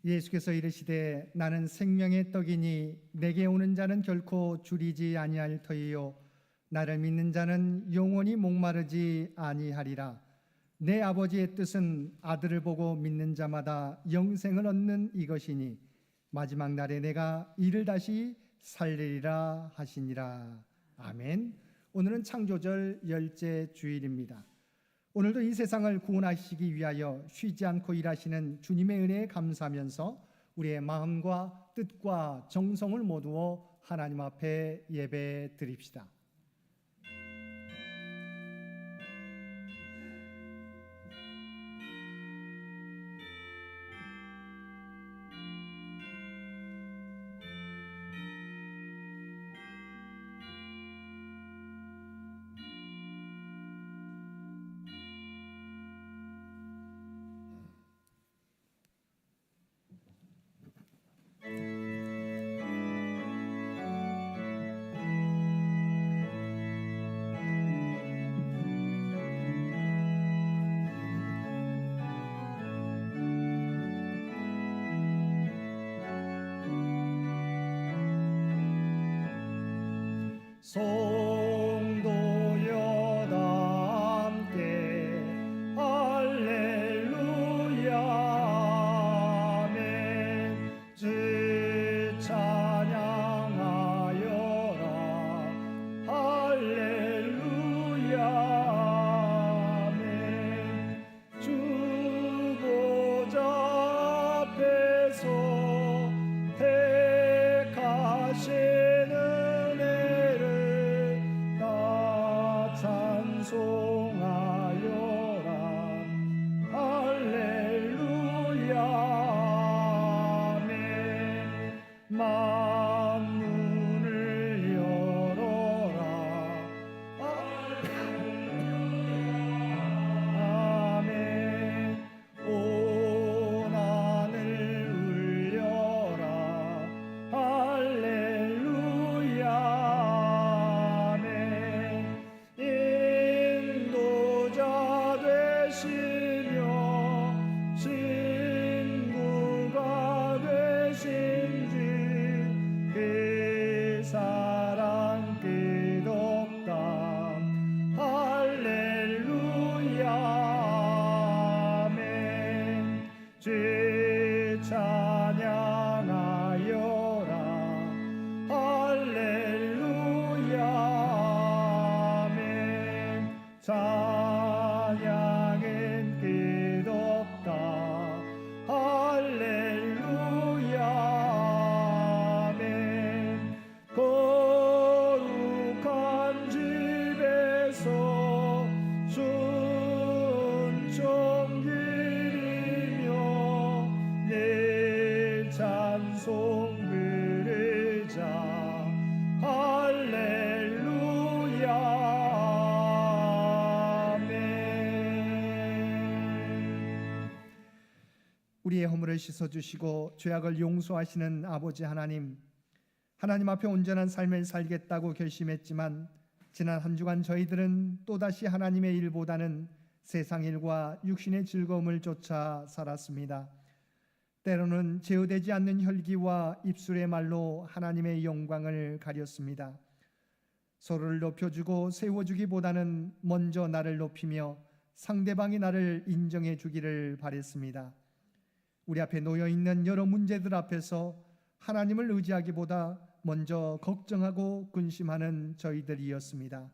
예수께서 이르시되 나는 생명의 떡이니 내게 오는 자는 결코 줄이지 아니할 터이요 나를 믿는 자는 영원히 목마르지 아니하리라. 내 아버지의 뜻은 아들을 보고 믿는 자마다 영생을 얻는 이것이니 마지막 날에 내가 이를 다시 살리리라 하시니라. 아멘. 오늘은 창조절 열째 주일입니다. 오늘도 이 세상을 구원하시기 위하여 쉬지 않고 일하시는 주님의 은혜에 감사하면서 우리의 마음과 뜻과 정성을 모두어 하나님 앞에 예배 드립시다. 성도여 다 함께 할렐루야 아멘. 주 찬양하여라 할렐루야 아멘. 주 보좌 앞에서 택하시는 찬송하여라 할렐루야 아멘. 만문을 열어라 아멘. 온 하늘 울려라 할렐루야 친구가 되신 주 그 사랑 끝없다 할렐루야 아멘. 주 찬양하여라 할렐루야 아멘. 찬양은 끝없다 할렐루야 아멘. 거룩한 집에서 순종 드리며 늘 찬송 부르자 할렐루야 아멘. 우리의 허물을 씻어주시고 죄악을 용서하시는 아버지 하나님, 하나님 앞에 온전한 삶을 살겠다고 결심했지만 지난 한 주간 저희들은 또다시 하나님의 일보다는 세상 일과 육신의 즐거움을 쫓아 살았습니다. 때로는 제어되지 않는 혈기와 입술의 말로 하나님의 영광을 가렸습니다. 서로를 높여주고 세워주기보다는 먼저 나를 높이며 상대방이 나를 인정해 주기를 바랬습니다. 우리 앞에 놓여있는 여러 문제들 앞에서 하나님을 의지하기보다 먼저 걱정하고 근심하는 저희들이었습니다.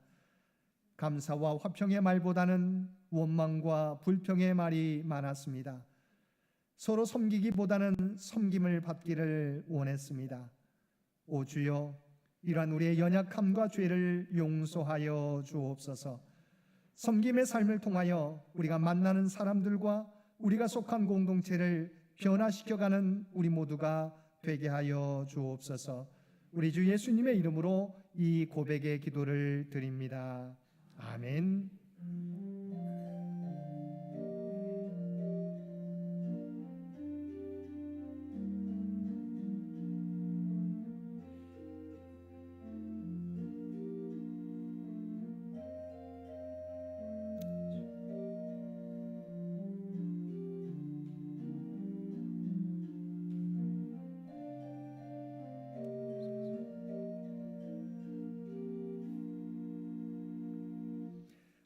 감사와 화평의 말보다는 원망과 불평의 말이 많았습니다. 서로 섬기기보다는 섬김을 받기를 원했습니다. 오 주여, 이러한 우리의 연약함과 죄를 용서하여 주옵소서. 섬김의 삶을 통하여 우리가 만나는 사람들과 우리가 속한 공동체를 변화시켜가는 우리 모두가 되게 하여 주옵소서. 우리 주 예수님의 이름으로 이 고백의 기도를 드립니다. 아멘.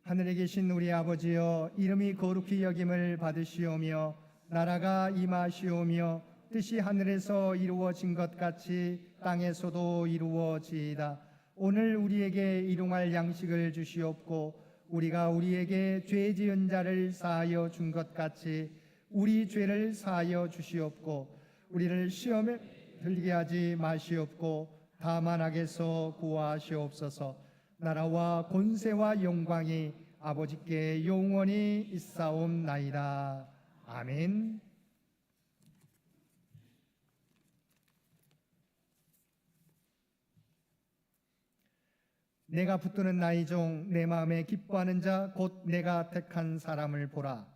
하늘에 계신 우리 아버지여, 이름이 거룩히 여김을 받으시오며 나라가 임하시오며 뜻이 하늘에서 이루어진 것 같이 땅에서도 이루어지이다. 오늘 우리에게 일용할 양식을 주시옵고 우리가 우리에게 죄 지은 자를 사하여 준 것 같이 우리 죄를 사하여 주시옵고 우리를 시험에 들게 하지 마시옵고 다만 악에서 구하시옵소서. 나라와 권세와 영광이 아버지께 영원히 있사옵나이다. 아멘. 내가 붙드는 나의 종 내 마음에 기뻐하는 자 곧 내가 택한 사람을 보라.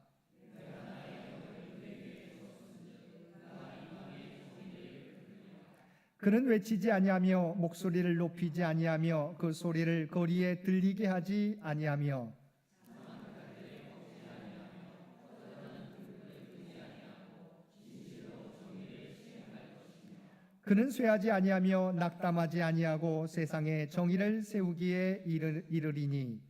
그는 외치지 아니하며 목소리를 높이지 아니하며 그 소리를 거리에 들리게 하지 아니하며 그는 쇠하지 아니하며 낙담하지 아니하고 세상에 정의를 세우기에 이르리니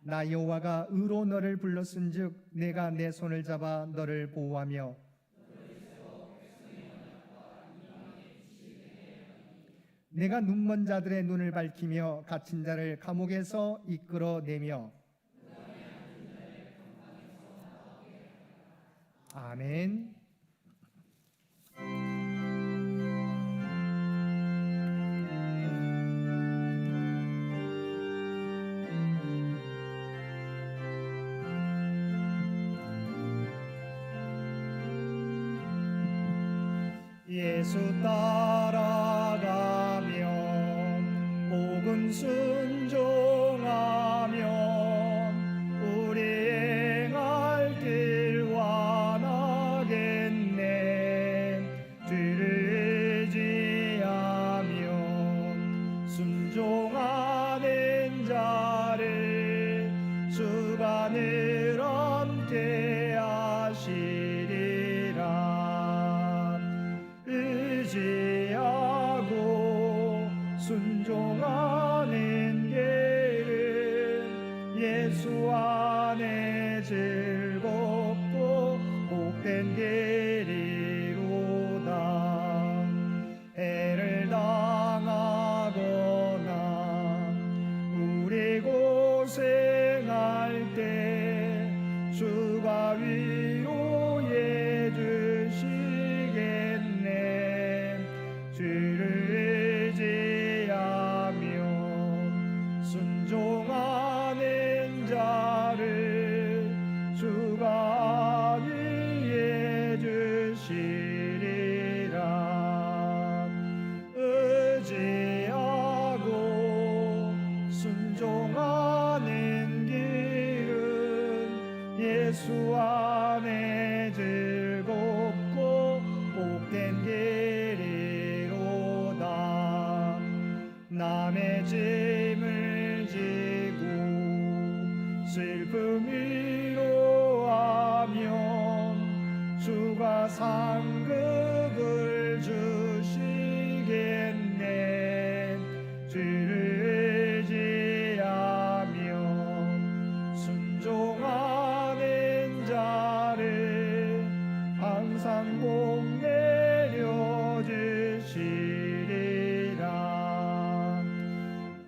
나 여호와가 의로 너를 불렀은즉 내가 내 손을 잡아 너를 보호하며 내가 눈먼 자들의 눈을 밝히며 갇힌 자를 감옥에서 이끌어내며 아멘. 예수 따라가며 복음 순종하며 우리 행할 길 완하겠네. 주를 의지하며 순종하는 자를 주가 늘 함께 하시리라. 의지하고 순종하는 길은 예수 안에 즐겁고 복된 길이로다. 해를 당하거나 우리 고생할 때 주가 위로해 주시겠네. 주를 의지하며 순종하는 자를 주가 위해 주시리라. 의지하고 순종하는 길은 예수 안에 즐겁고 복된 길이로다. 남의 짐을 지고 슬픔 위로하면 주가 상급을 주시겠네. 주를 의지하며 순종하는 자를 항상 복 내려주시리라.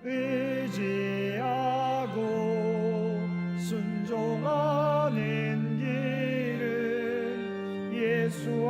의지하고 순종하는 길은 예수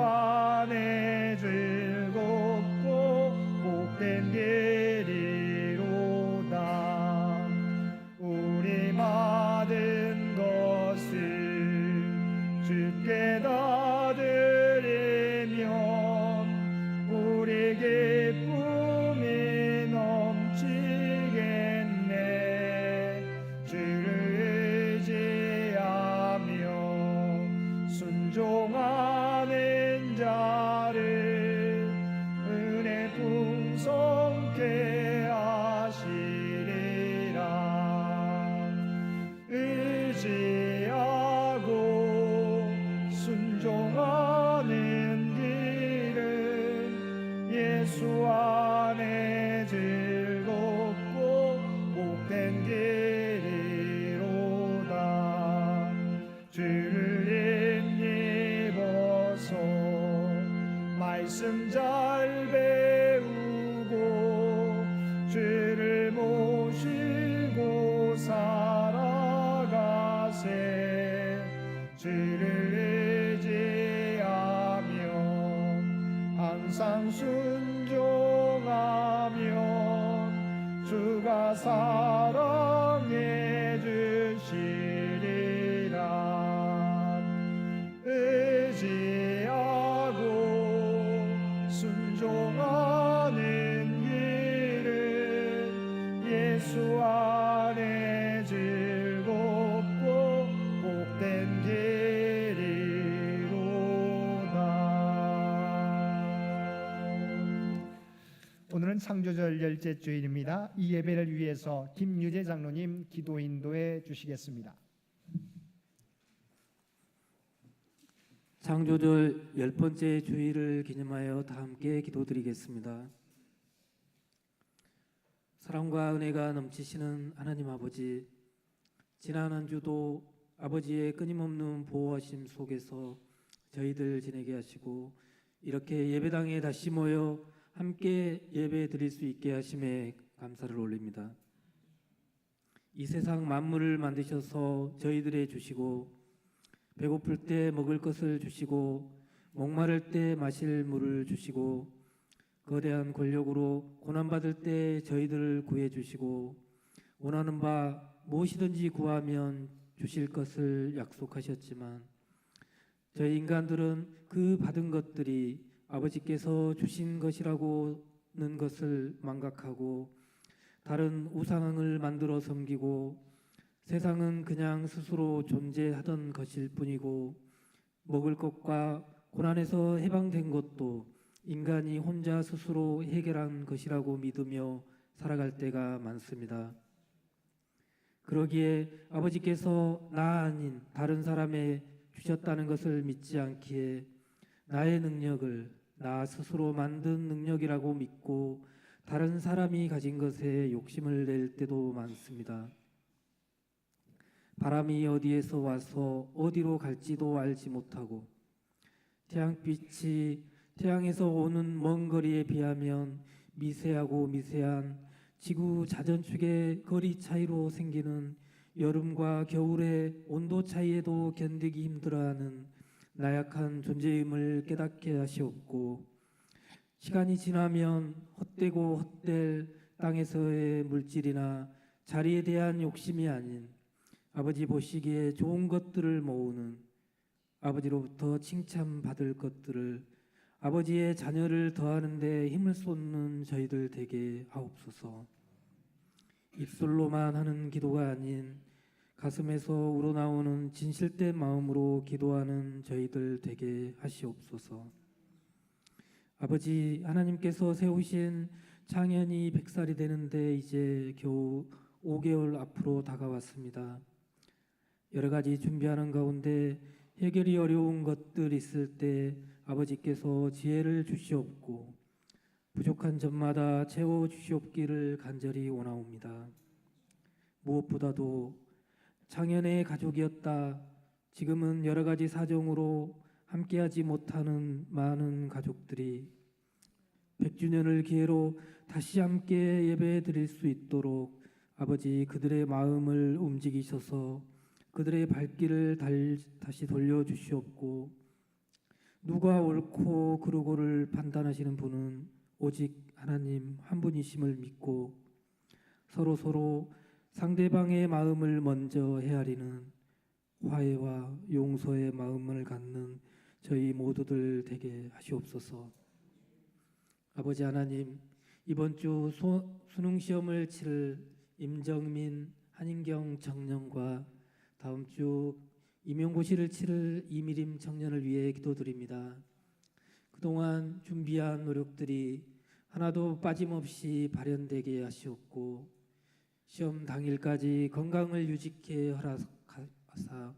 다 사랑해 주시리라. 의지하고 순종하는 길은 예수 안에 즐겁고 복된 길이로다. 오늘은 창조절 열째 주일입니다. 이 예배를 위해서 김유재 장로님 기도 인도해 주시겠습니다. 창조절 10번째 주일을 기념하여 다 함께 기도드리겠습니다. 사랑과 은혜가 넘치시는 하나님 아버지, 지난 한 주도 아버지의 끊임없는 보호하심 속에서 저희들 지내게 하시고 이렇게 예배당에 다시 모여 함께 예배 드릴 수 있게 하심에 감사를 올립니다. 이 세상 만물을 만드셔서 저희들에 주시고 배고플 때 먹을 것을 주시고 목마를 때 마실 물을 주시고 거대한 권력으로 고난받을 때 저희들을 구해주시고 원하는 바 무엇이든지 구하면 주실 것을 약속하셨지만 저희 인간들은 그 받은 것들이 아버지께서 주신 것이라고는 것을 망각하고 다른 우상을 만들어 섬기고 세상은 그냥 스스로 존재하던 것일 뿐이고 먹을 것과 고난에서 해방된 것도 인간이 혼자 스스로 해결한 것이라고 믿으며 살아갈 때가 많습니다. 그러기에 아버지께서 나 아닌 다른 사람에 주셨다는 것을 믿지 않기에 나의 능력을 나 스스로 만든 능력이라고 믿고 다른 사람이 가진 것에 욕심을 낼 때도 많습니다. 바람이 어디에서 와서 어디로 갈지도 알지 못하고 태양빛이 태양에서 오는 먼 거리에 비하면 미세하고 미세한 지구 자전축의 거리 차이로 생기는 여름과 겨울의 온도 차이에도 견디기 힘들어하는 나약한 존재임을 깨닫게 하시옵고 시간이 지나면 헛되고 헛될 땅에서의 물질이나 자리에 대한 욕심이 아닌 아버지 보시기에 좋은 것들을 모으는 아버지로부터 칭찬받을 것들을 아버지의 자녀를 더하는 데 힘을 쏟는 저희들 되게 하옵소서. 입술로만 하는 기도가 아닌 가슴에서 우러나오는 진실된 마음으로 기도하는 저희들 되게 하시옵소서. 아버지 하나님께서 세우신 창현이 100살이 되는데 이제 겨우 5개월 앞으로 다가왔습니다. 여러 가지 준비하는 가운데 해결이 어려운 것들 있을 때 아버지께서 지혜를 주시옵고 부족한 점마다 채워 주시옵기를 간절히 원하옵니다. 무엇보다도 창현의 가족이었다. 지금은 여러 가지 사정으로 함께하지 못하는 많은 가족들이 100주년을 기회로 다시 함께 예배 드릴 수 있도록 아버지 그들의 마음을 움직이셔서 그들의 발길을 다시 돌려주시옵고 누가 옳고 그르고를 판단하시는 분은 오직 하나님 한 분이심을 믿고 서로 상대방의 마음을 먼저 헤아리는 화해와 용서의 마음을 갖는 저희 모두들 되게 하시옵소서. 아버지 하나님, 이번 주 수능 시험을 치를 임정민, 한인경 청년과 다음 주 임용고시를 치를 이미림 청년을 위해 기도드립니다. 그동안 준비한 노력들이 하나도 빠짐없이 발현되게 하시옵고 시험 당일까지 건강을 유지케 허락하사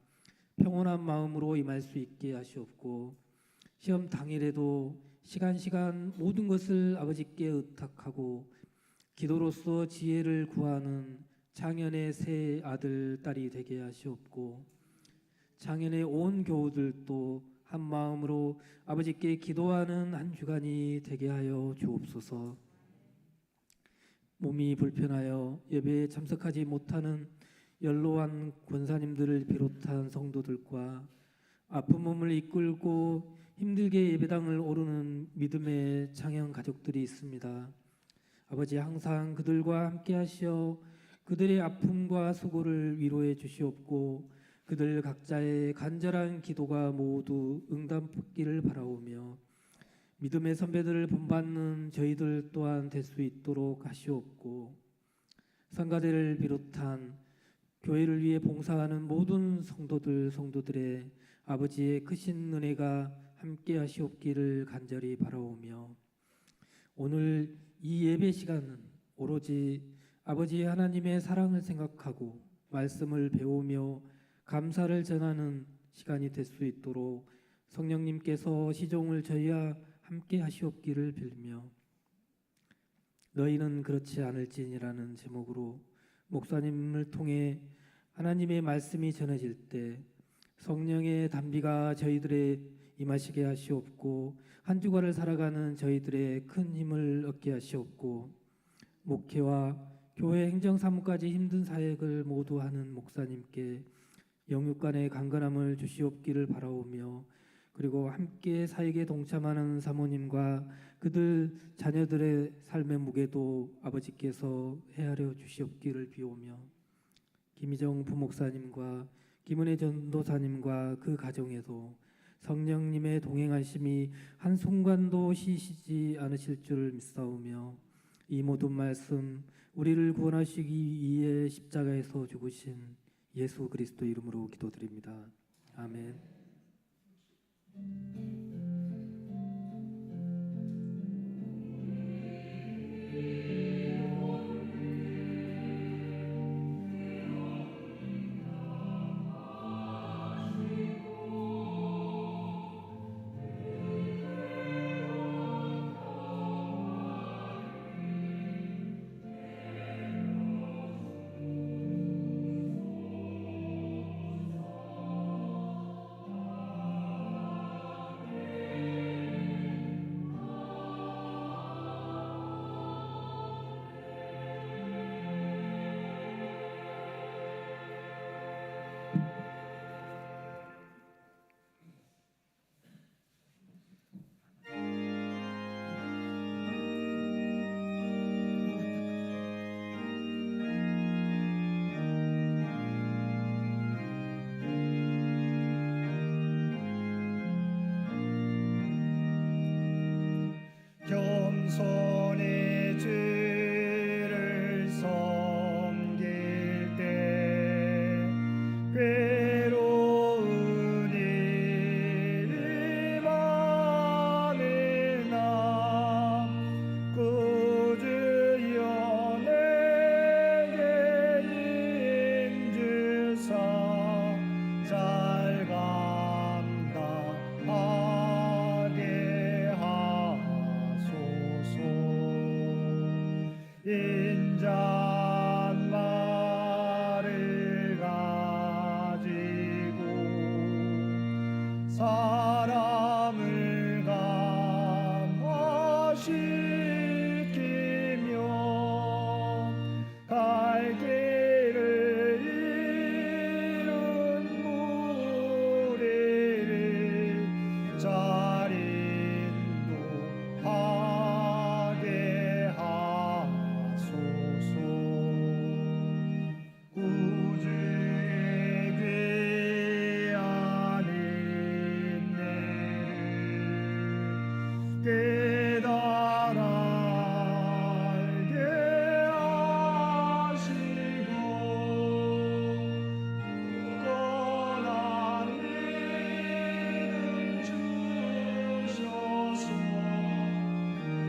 평온한 마음으로 임할 수 있게 하시옵고 시험 당일에도 시간 모든 것을 아버지께 의탁하고 기도로서 지혜를 구하는 창현의 새 아들, 딸이 되게 하시옵고 창현의 온 교우들도 한 마음으로 아버지께 기도하는 한 주간이 되게 하여 주옵소서. 몸이 불편하여 예배에 참석하지 못하는 연로한 권사님들을 비롯한 성도들과 아픈 몸을 이끌고 힘들게 예배당을 오르는 믿음의 창현 가족들이 있습니다. 아버지 항상 그들과 함께 하시어 그들의 아픔과 수고를 위로해 주시옵고 그들 각자의 간절한 기도가 모두 응답받기를 바라오며 믿음의 선배들을 본받는 저희들 또한 될 수 있도록 하시옵고 성가대를 비롯한 교회를 위해 봉사하는 모든 성도들의 아버지의 크신 은혜가 함께 하시옵기를 간절히 바라오며 오늘 이 예배 시간은 오로지 아버지 하나님의 사랑을 생각하고 말씀을 배우며 감사를 전하는 시간이 될 수 있도록 성령님께서 시종을 저희와 함께 하시옵기를 빌며 너희는 그렇지 않을지니라는 제목으로 목사님을 통해 하나님의 말씀이 전해질 때 성령의 담비가 저희들의 임하시게 하시옵고 한 주간을 살아가는 저희들의 큰 힘을 얻게 하시옵고 목회와 교회 행정사무까지 힘든 사역을 모두 하는 목사님께 영육간의 강건함을 주시옵기를 바라오며 그리고 함께 사역에 동참하는 사모님과 그들 자녀들의 삶의 무게도 아버지께서 헤아려 주시옵기를 비오며 김희정 부목사님과 김은혜 전도사님과 그 가정에도 성령님의 동행하심이 한순간도 쉬시지 않으실 줄 믿사오며 이 모든 말씀 우리를 구원하시기 위해 십자가에서 죽으신 예수 그리스도 이름으로 기도드립니다. 아멘. 겸손히 주를 섬길 때 괴로운 일이 많으나 구주여 내게 힘주사 잘 감당하게 하소서. 인잣말을 가지고 사람을 감화시키며 갈 길을 잃은 무리를 잘 인도하게 하소서. 구주의 귀한 인내를 깨달아 알게 하시고 굳건한 믿음 주셔서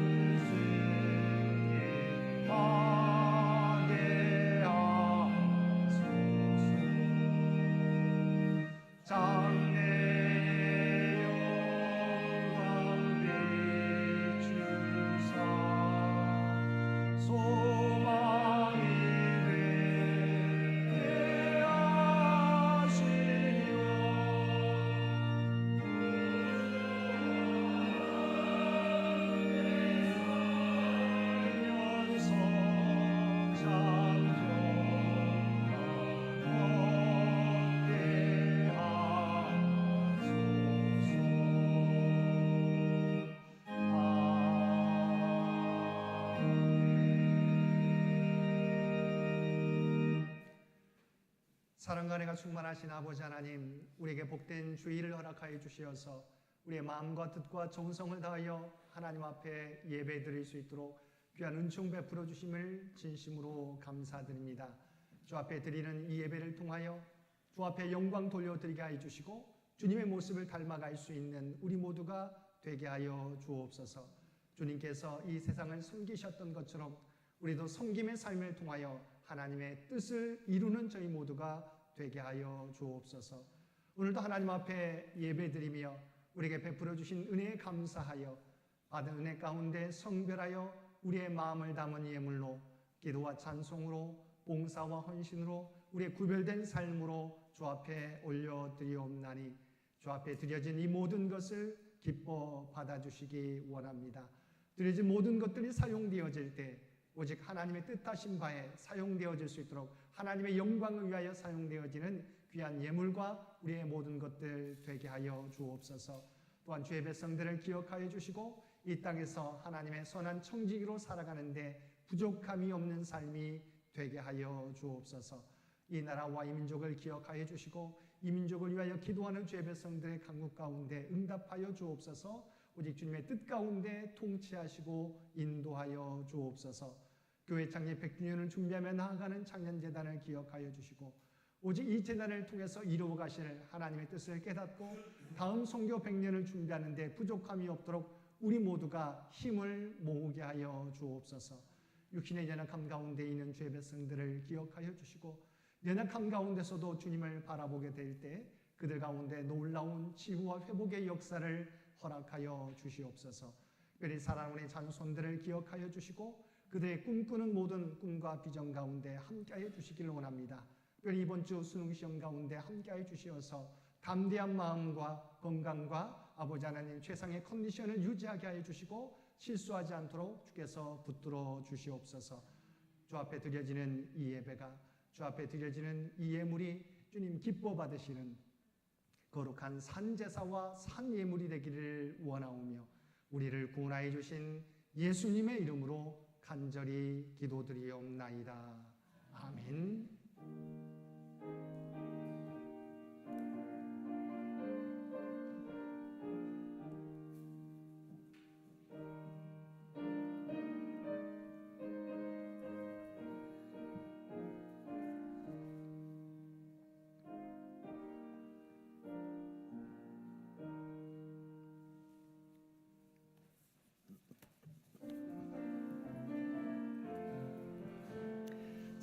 그들에게 하게 하소서. 장래 영광 비추사 소망이 되게 하시며 살면서 장정만 얻게 하소서. 아멘. 사랑과 은혜가 충만하신 아버지 하나님, 우리에게 복된 주의를 허락하여 주시어서 우리의 마음과 뜻과 정성을 다하여 하나님 앞에 예배 드릴 수 있도록 귀한 은총 베풀어 주심을 진심으로 감사드립니다. 주 앞에 드리는 이 예배를 통하여 주 앞에 영광 돌려드리게 하여 주시고 주님의 모습을 닮아갈 수 있는 우리 모두가 되게 하여 주옵소서. 주님께서 이 세상을 섬기셨던 것처럼 우리도 섬김의 삶을 통하여 하나님의 뜻을 이루는 저희 모두가 되게 하여 주옵소서. 오늘도 하나님 앞에 예배드리며 우리에게 베풀어 주신 은혜에 감사하여 받은 은혜 가운데 성별하여 우리의 마음을 담은 예물로 기도와 찬송으로 봉사와 헌신으로 우리의 구별된 삶으로 주 앞에 올려드리옵나니 주 앞에 드려진 이 모든 것을 기뻐 받아주시기 원합니다. 드려진 모든 것들이 사용되어질 때 오직 하나님의 뜻하신 바에 사용되어질 수 있도록 하나님의 영광을 위하여 사용되어지는 귀한 예물과 우리의 모든 것들 되게 하여 주옵소서. 또한 주의 백성들을 기억하여 주시고 이 땅에서 하나님의 선한 청지기로 살아가는데 부족함이 없는 삶이 되게 하여 주옵소서. 이 나라와 이 민족을 기억하여 주시고 이 민족을 위하여 기도하는 주의 백성들의 간구 가운데 응답하여 주옵소서. 오직 주님의 뜻 가운데 통치하시고 인도하여 주옵소서. 교회 창립 100주년을 준비하며 나아가는 창년재단을 기억하여 주시고 오직 이 재단을 통해서 이루어 가실 하나님의 뜻을 깨닫고 다음 선교 100년을 준비하는 데 부족함이 없도록 우리 모두가 힘을 모으게 하여 주옵소서. 육신의 연약함 가운데 있는 주의 백성들을 기억하여 주시고 연약함 가운데서도 주님을 바라보게 될 때 그들 가운데 놀라운 치유와 회복의 역사를 허락하여 주시옵소서. 특별히 사랑하는 자손들을 기억하여 주시고 그들의 꿈꾸는 모든 꿈과 비전 가운데 함께하여 주시기를 원합니다. 특별히 이번 주 수능시험 가운데 함께하여 주시어서 담대한 마음과 건강과 아버지 하나님 최상의 컨디션을 유지하게 하여 주시고 실수하지 않도록 주께서 붙들어 주시옵소서. 주 앞에 드려지는 이 예배가 주 앞에 드려지는 이 예물이 주님 기뻐 받으시는 거룩한 산제사와 산예물이 되기를 원하오며 우리를 구원하여 주신 예수님의 이름으로 간절히 기도드리옵나이다. 아멘.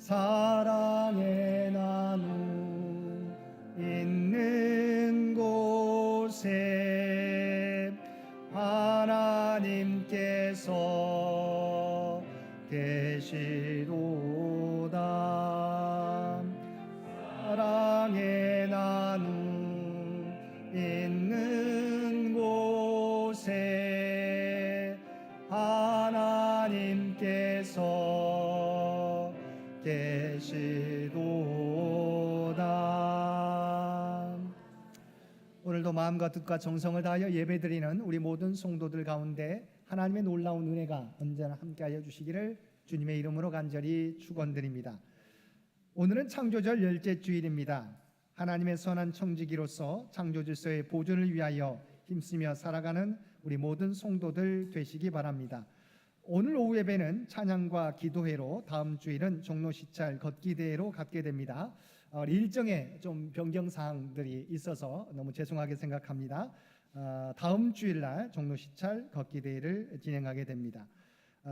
사랑의 나눔 있는 곳에 하나님께서 계시도다. 사랑의 나눔 있는 곳에 하나님께서 계시도다. 오늘도 마음과 뜻과 정성을 다하여 예배드리는 우리 모든 성도들 가운데 하나님의 놀라운 은혜가 언제나 함께하여 주시기를 주님의 이름으로 간절히 축원드립니다. 오늘은 창조절 열째 주일입니다. 하나님의 선한 청지기로서 창조질서의 보존을 위하여 힘쓰며 살아가는 우리 모든 성도들 되시기 바랍니다. 오늘 오후 예배는 찬양과 기도회로 다음 주일은 종로 시찰 걷기 대회로 갖게 됩니다. 일정에 좀 변경 사항들이 있어서 너무 죄송하게 생각합니다. 다음 주일날 종로 시찰 걷기 대회를 진행하게 됩니다.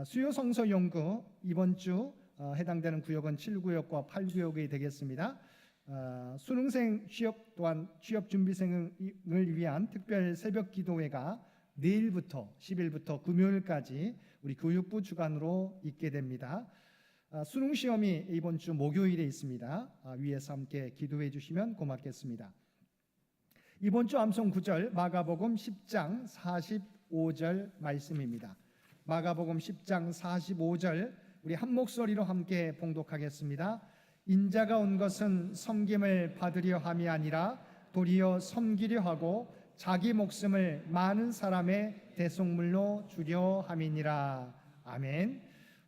수요 성서 연구 이번 주 해당되는 구역은 7구역과 8구역이 되겠습니다. 수능생 취업 또한 취업 준비생을 위한 특별 새벽 기도회가 내일부터 10일부터 금요일까지 우리 교육부 주관으로 있게 됩니다. 수능 시험이 이번 주 목요일에 있습니다. 위에서 함께 기도해 주시면 고맙겠습니다. 이번 주 암송 구절 마가복음 10장 45절 말씀입니다. 마가복음 10장 45절 우리 한 목소리로 함께 봉독하겠습니다. 인자가 온 것은 섬김을 받으려 함이 아니라 도리어 섬기려 하고 자기 목숨을 많은 사람의 대속물로 주려 함이니라. 아멘.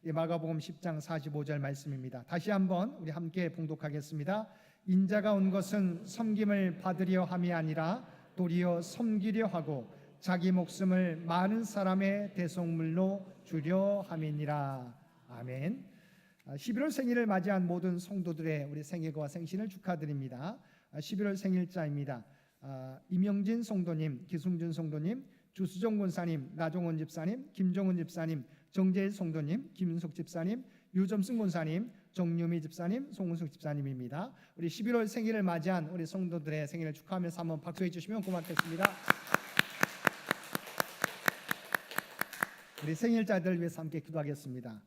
마가복음 10장 45절 말씀입니다. 다시 한번 우리 함께 봉독하겠습니다. 인자가 온 것은 섬김을 받으려 함이 아니라 도리어 섬기려 하고 자기 목숨을 많은 사람의 대속물로 주려 함이니라. 아멘. 11월 생일을 맞이한 모든 성도들의 우리 생일과 생신을 축하드립니다. 11월 생일자입니다. 이명진 성도님, 기승준 성도님, 주수정 권사님, 나종원 집사님, 김종은 집사님, 정재일 성도님, 김윤석 집사님, 유점승 권사님, 정유미 집사님, 송은숙 집사님입니다. 우리 11월 생일을 맞이한 우리 성도들의 생일을 축하하면서 한번 박수해 주시면 고맙겠습니다. 우리 생일자들을 위해서 함께 기도하겠습니다.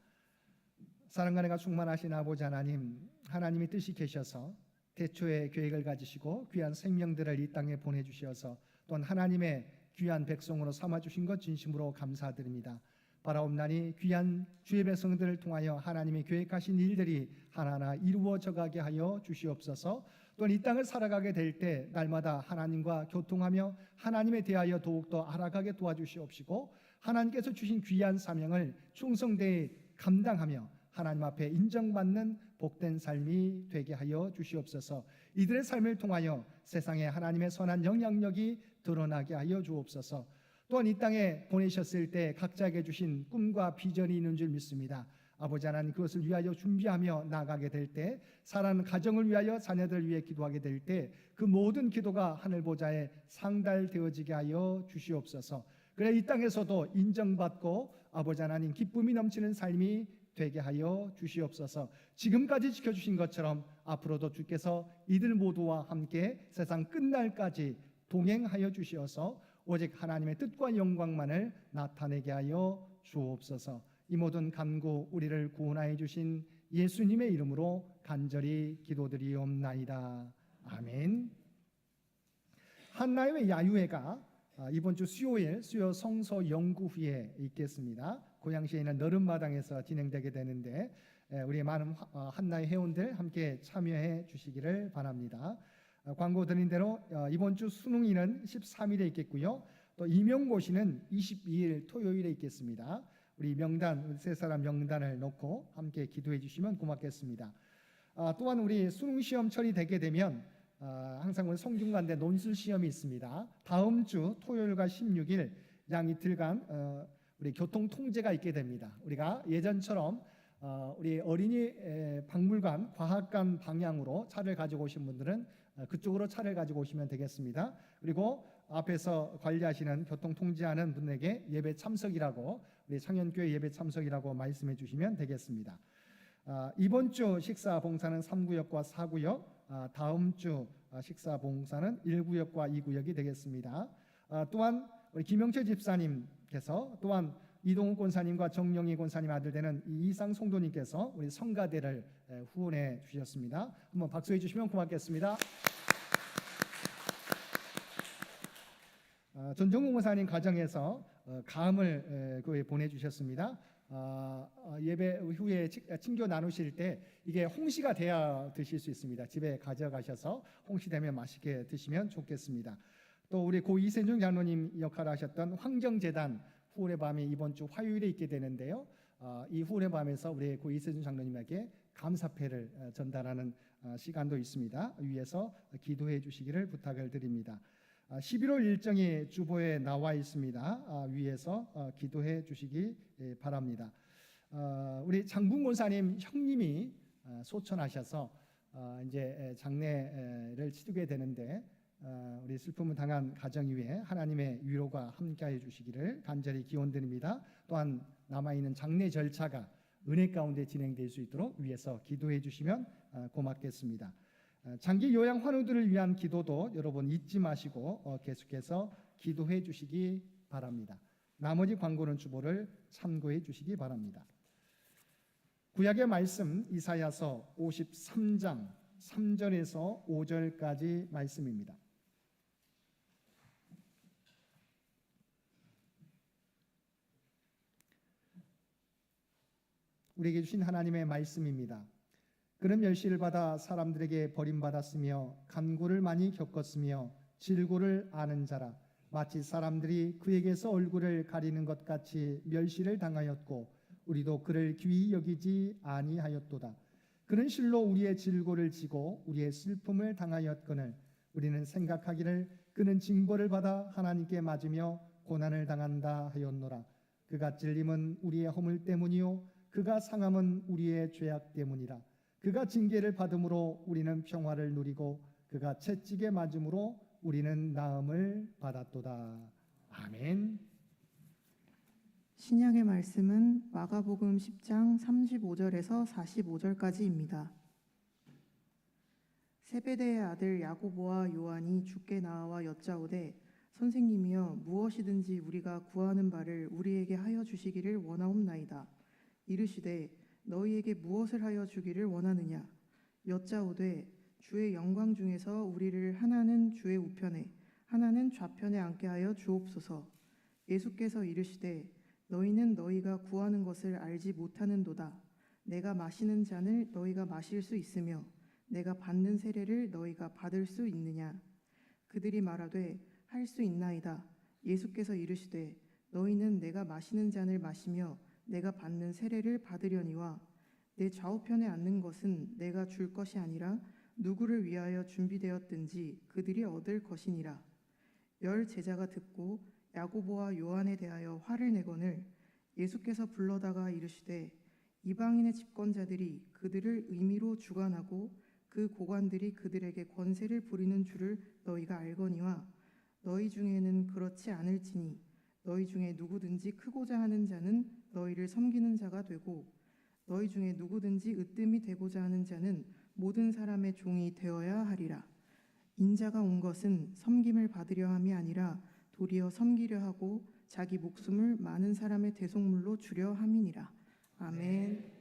사랑과 은혜가 충만하신 아버지 하나님, 하나님의 뜻이 계셔서 태초에 계획을 가지시고 귀한 생명들을 이 땅에 보내주셔서 또한 하나님의 귀한 백성으로 삼아주신 것 진심으로 감사드립니다. 바라옵나니 귀한 주의 백성들을 통하여 하나님이 계획하신 일들이 하나하나 이루어져 가게 하여 주시옵소서. 또한 이 땅을 살아가게 될 때 날마다 하나님과 교통하며 하나님에 대하여 더욱더 알아가게 도와주시옵시고 하나님께서 주신 귀한 사명을 충성되이 감당하며 하나님 앞에 인정받는 복된 삶이 되게 하여 주시옵소서. 이들의 삶을 통하여 세상에 하나님의 선한 영향력이 드러나게 하여 주옵소서. 또한 이 땅에 보내셨을 때 각자에게 주신 꿈과 비전이 있는 줄 믿습니다. 아버지 하나님, 그것을 위하여 준비하며 나가게 될 때, 사랑하는 가정을 위하여 자녀들을 위해 기도하게 될 때 그 모든 기도가 하늘 보좌에 상달되어지게 하여 주시옵소서. 그래 이 땅에서도 인정받고 아버지 하나님 기쁨이 넘치는 삶이 되게 하여 주시옵소서. 지금까지 지켜주신 것처럼 앞으로도 주께서 이들 모두와 함께 세상 끝날까지 동행하여 주시어서 오직 하나님의 뜻과 영광만을 나타내게 하여 주옵소서. 이 모든 간구 우리를 구원하여 주신 예수님의 이름으로 간절히 기도드리옵나이다. 아멘. 한나의 야유회가 이번 주 수요일 수요 성서 연구 후에 있겠습니다. 고양시에 있는 너른마당에서 진행되게 되는데 우리 많은 한나의 회원들 함께 참여해 주시기를 바랍니다. 광고 드린 대로 이번 주 수능일은 13일에 있겠고요. 또 임용고시는 22일 토요일에 있겠습니다. 우리 명단, 세 사람 명단을 놓고 함께 기도해 주시면 고맙겠습니다. 또한 우리 수능 시험 처리되게 되면 항상 우리 성균관대 논술 시험이 있습니다. 다음 주 토요일과 16일 양 이틀간 우리 교통 통제가 있게 됩니다. 우리가 예전처럼 우리 어린이 박물관, 과학관 방향으로 차를 가지고 오신 분들은 그쪽으로 차를 가지고 오시면 되겠습니다. 그리고 앞에서 관리하시는 교통 통제하는 분에게 예배 참석이라고, 우리 창현교회 예배 참석이라고 말씀해 주시면 되겠습니다. 이번 주 식사 봉사는 3구역과 4구역, 다음 주 식사 봉사는 1구역과 2구역이 되겠습니다. 또한 우리 김영철 집사님께서 또한 이동욱 권사님과 정영희 권사님 아들 되는 이상 성도님께서 우리 성가대를 후원해 주셨습니다. 한번 박수해 주시면 고맙겠습니다. 전정국 권사님 가정에서 감을 교회에 보내주셨습니다. 예배 후에 친교 나누실 때 이게 홍시가 돼야 드실 수 있습니다. 집에 가져가셔서 홍시 되면 맛있게 드시면 좋겠습니다. 또 우리 고 이세중 장로님 역할을 하셨던 황정재단 후울의 밤이 이번 주 화요일에 있게 되는데요. 이 후울의 밤에서 우리 고 이세중 장로님에게 감사패를 전달하는 시간도 있습니다. 위에서 기도해 주시기를 부탁을 드립니다. 11월 일정이 주보에 나와 있습니다. 위에서 기도해 주시기 바랍니다. 우리 장군 권사님 형님이 소천하셔서 이제 장례를 치르게 되는데 우리 슬픔을 당한 가정 위에 하나님의 위로가 함께해 주시기를 간절히 기원드립니다. 또한 남아있는 장례 절차가 은혜 가운데 진행될 수 있도록 위에서 기도해 주시면 고맙겠습니다. 장기 요양 환우들을 위한 기도도 여러분 잊지 마시고 계속해서 기도해 주시기 바랍니다. 나머지 광고는 주보를 참고해 주시기 바랍니다. 구약의 말씀 이사야서 53장 3절에서 5절까지 말씀입니다. 우리에게 주신 하나님의 말씀입니다. 그는 멸시를 받아 사람들에게 버림받았으며 간구를 많이 겪었으며 질고를 아는 자라. 마치 사람들이 그에게서 얼굴을 가리는 것 같이 멸시를 당하였고 우리도 그를 귀히 여기지 아니하였도다. 그는 실로 우리의 질고를 지고 우리의 슬픔을 당하였거늘 우리는 생각하기를 그는 징벌을 받아 하나님께 맞으며 고난을 당한다 하였노라. 그가 찔림은 우리의 허물 때문이요 그가 상함은 우리의 죄악 때문이라. 그가 징계를 받음으로 우리는 평화를 누리고 그가 채찍에 맞음으로 우리는 나음을 받았도다. 아멘. 신약의 말씀은 마가복음 10장 35절에서 45절까지입니다. 세베대의 아들 야고보와 요한이 주께 나와 여짜오되 선생님이여 무엇이든지 우리가 구하는 바를 우리에게 하여 주시기를 원하옵나이다. 이르시되 너희에게 무엇을 하여 주기를 원하느냐. 여짜오되 주의 영광 중에서 우리를 하나는 주의 우편에 하나는 좌편에 앉게 하여 주옵소서. 예수께서 이르시되 너희는 너희가 구하는 것을 알지 못하는도다. 내가 마시는 잔을 너희가 마실 수 있으며 내가 받는 세례를 너희가 받을 수 있느냐. 그들이 말하되 할 수 있나이다. 예수께서 이르시되 너희는 내가 마시는 잔을 마시며 내가 받는 세례를 받으려니와 내 좌우편에 앉는 것은 내가 줄 것이 아니라 누구를 위하여 준비되었든지 그들이 얻을 것이니라. 10 제자가 듣고 야고보와 요한에 대하여 화를 내거늘 예수께서 불러다가 이르시되 이방인의 집권자들이 그들을 의미로 주관하고 그 고관들이 그들에게 권세를 부리는 줄을 너희가 알거니와 너희 중에는 그렇지 않을지니 너희 중에 누구든지 크고자 하는 자는 너희를 섬기는 자가 되고 너희 중에 누구든지 으뜸이 되고자 하는 자는 모든 사람의 종이 되어야 하리라. 인자가 온 것은 섬김을 받으려 함이 아니라 도리어 섬기려 하고 자기 목숨을 많은 사람의 대속물로 주려 함이니라. 아멘.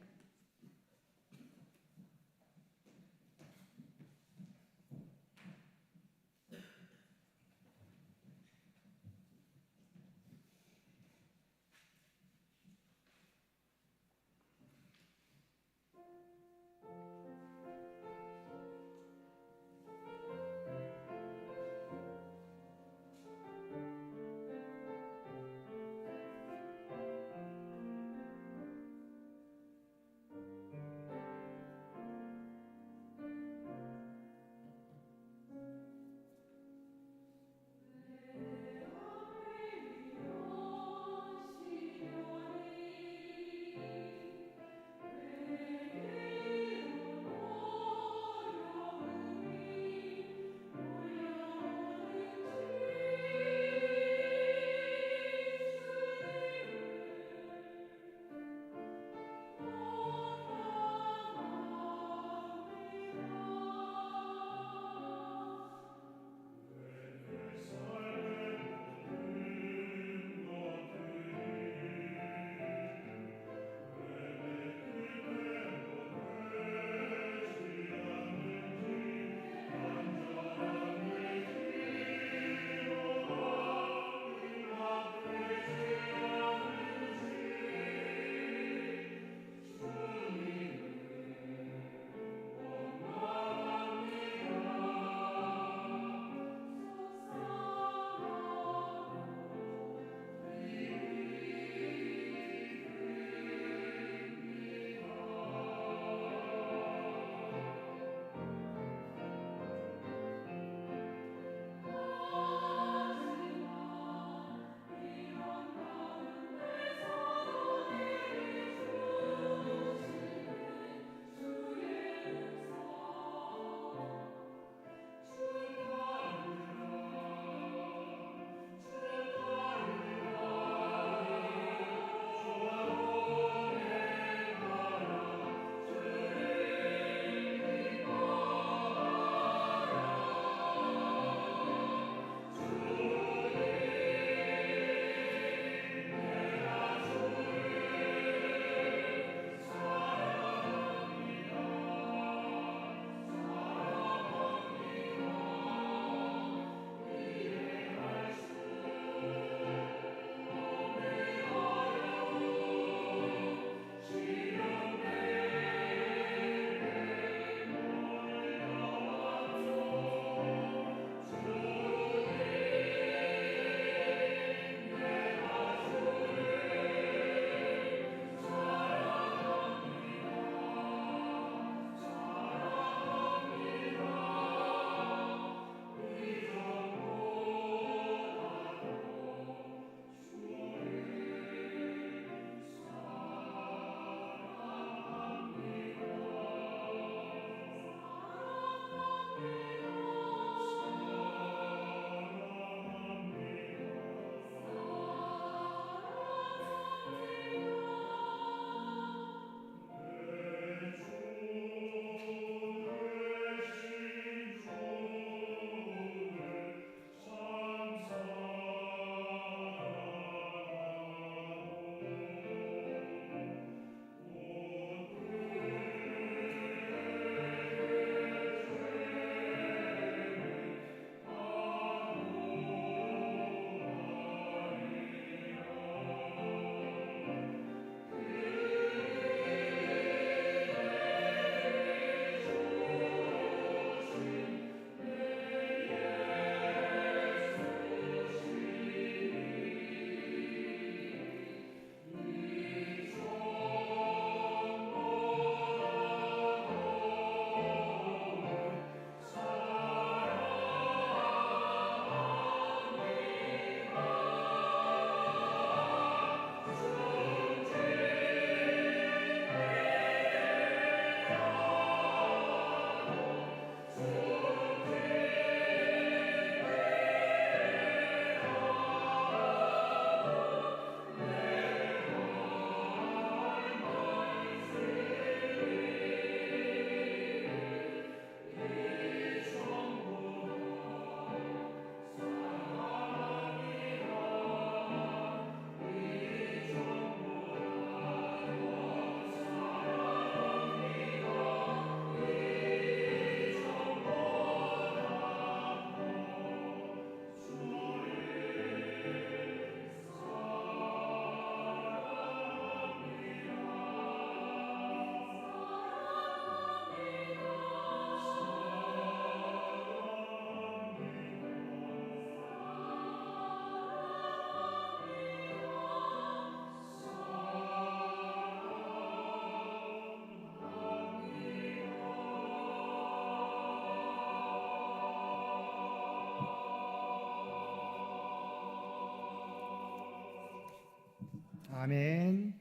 아멘.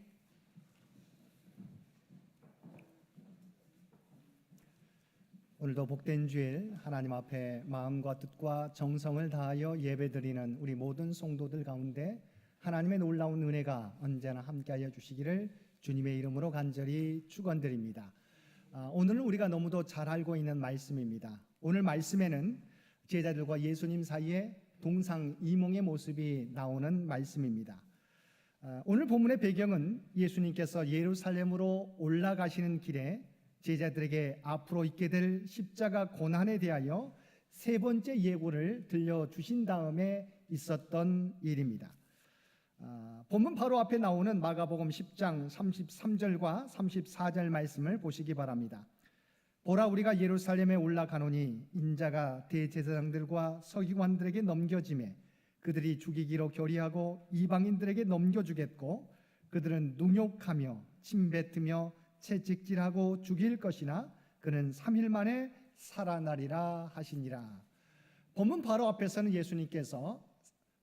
오늘도 복된 주일 하나님 앞에 마음과 뜻과 정성을 다하여 예배드리는 우리 모든 성도들 가운데 하나님의 놀라운 은혜가 언제나 함께하여 주시기를 주님의 이름으로 간절히 축원드립니다. 오늘은 우리가 너무도 잘 알고 있는 말씀입니다. 오늘 말씀에는 제자들과 예수님 사이에 동상이몽의 모습이 나오는 말씀입니다. 오늘 본문의 배경은 예수님께서 예루살렘으로 올라가시는 길에 제자들에게 앞으로 있게 될 십자가 고난에 대하여 세 번째 예고를 들려주신 다음에 있었던 일입니다. 본문 바로 앞에 나오는 마가복음 10장 33절과 34절 말씀을 보시기 바랍니다. 보라, 우리가 예루살렘에 올라가노니 인자가 대제사장들과 서기관들에게 넘겨지매 그들이 죽이기로 결의하고 이방인들에게 넘겨주겠고 그들은 능욕하며 침뱉으며 채찍질하고 죽일 것이나 그는 3일 만에 살아나리라 하시니라. 본문 바로 앞에서는 예수님께서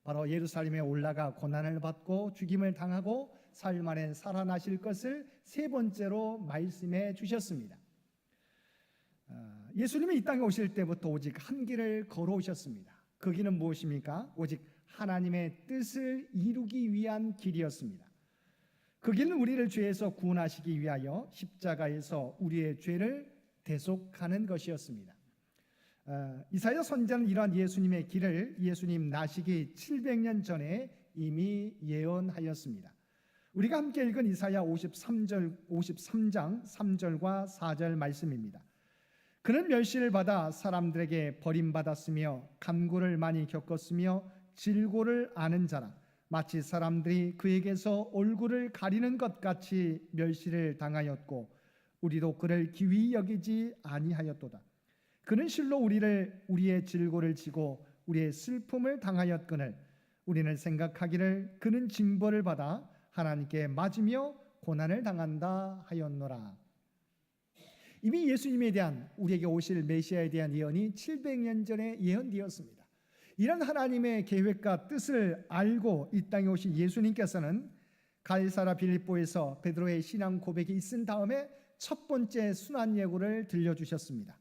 바로 예루살렘에 올라가 고난을 받고 죽임을 당하고 4일 만에 살아나실 것을 세 번째로 말씀해 주셨습니다. 예수님이 이 땅에 오실 때부터 오직 한 길을 걸어오셨습니다. 그 길은 무엇입니까? 오직 하나님의 뜻을 이루기 위한 길이었습니다. 그 길은 우리를 죄에서 구원하시기 위하여 십자가에서 우리의 죄를 대속하는 것이었습니다. 이사야 선지자는 이러한 예수님의 길을 예수님 나시기 700년 전에 이미 예언하였습니다. 우리가 함께 읽은 이사야 53장 3절과 4절 말씀입니다. 그는 멸시를 받아 사람들에게 버림받았으며 감고를 많이 겪었으며 질고를 아는 자라. 마치 사람들이 그에게서 얼굴을 가리는 것 같이 멸시를 당하였고 우리도 그를 기휘 여기지 아니하였도다. 그는 실로 우리의 질고를 지고 우리의 슬픔을 당하였거늘 우리는 생각하기를 그는 징벌을 받아 하나님께 맞으며 고난을 당한다 하였노라. 이미 예수님에 대한 우리에게 오실 메시아에 대한 예언이 700년 전에 예언되었습니다. 이런 하나님의 계획과 뜻을 알고 이 땅에 오신 예수님께서는 가이사랴 빌립보에서 베드로의 신앙 고백이 있은 다음에 첫 번째 순환 예고를 들려주셨습니다.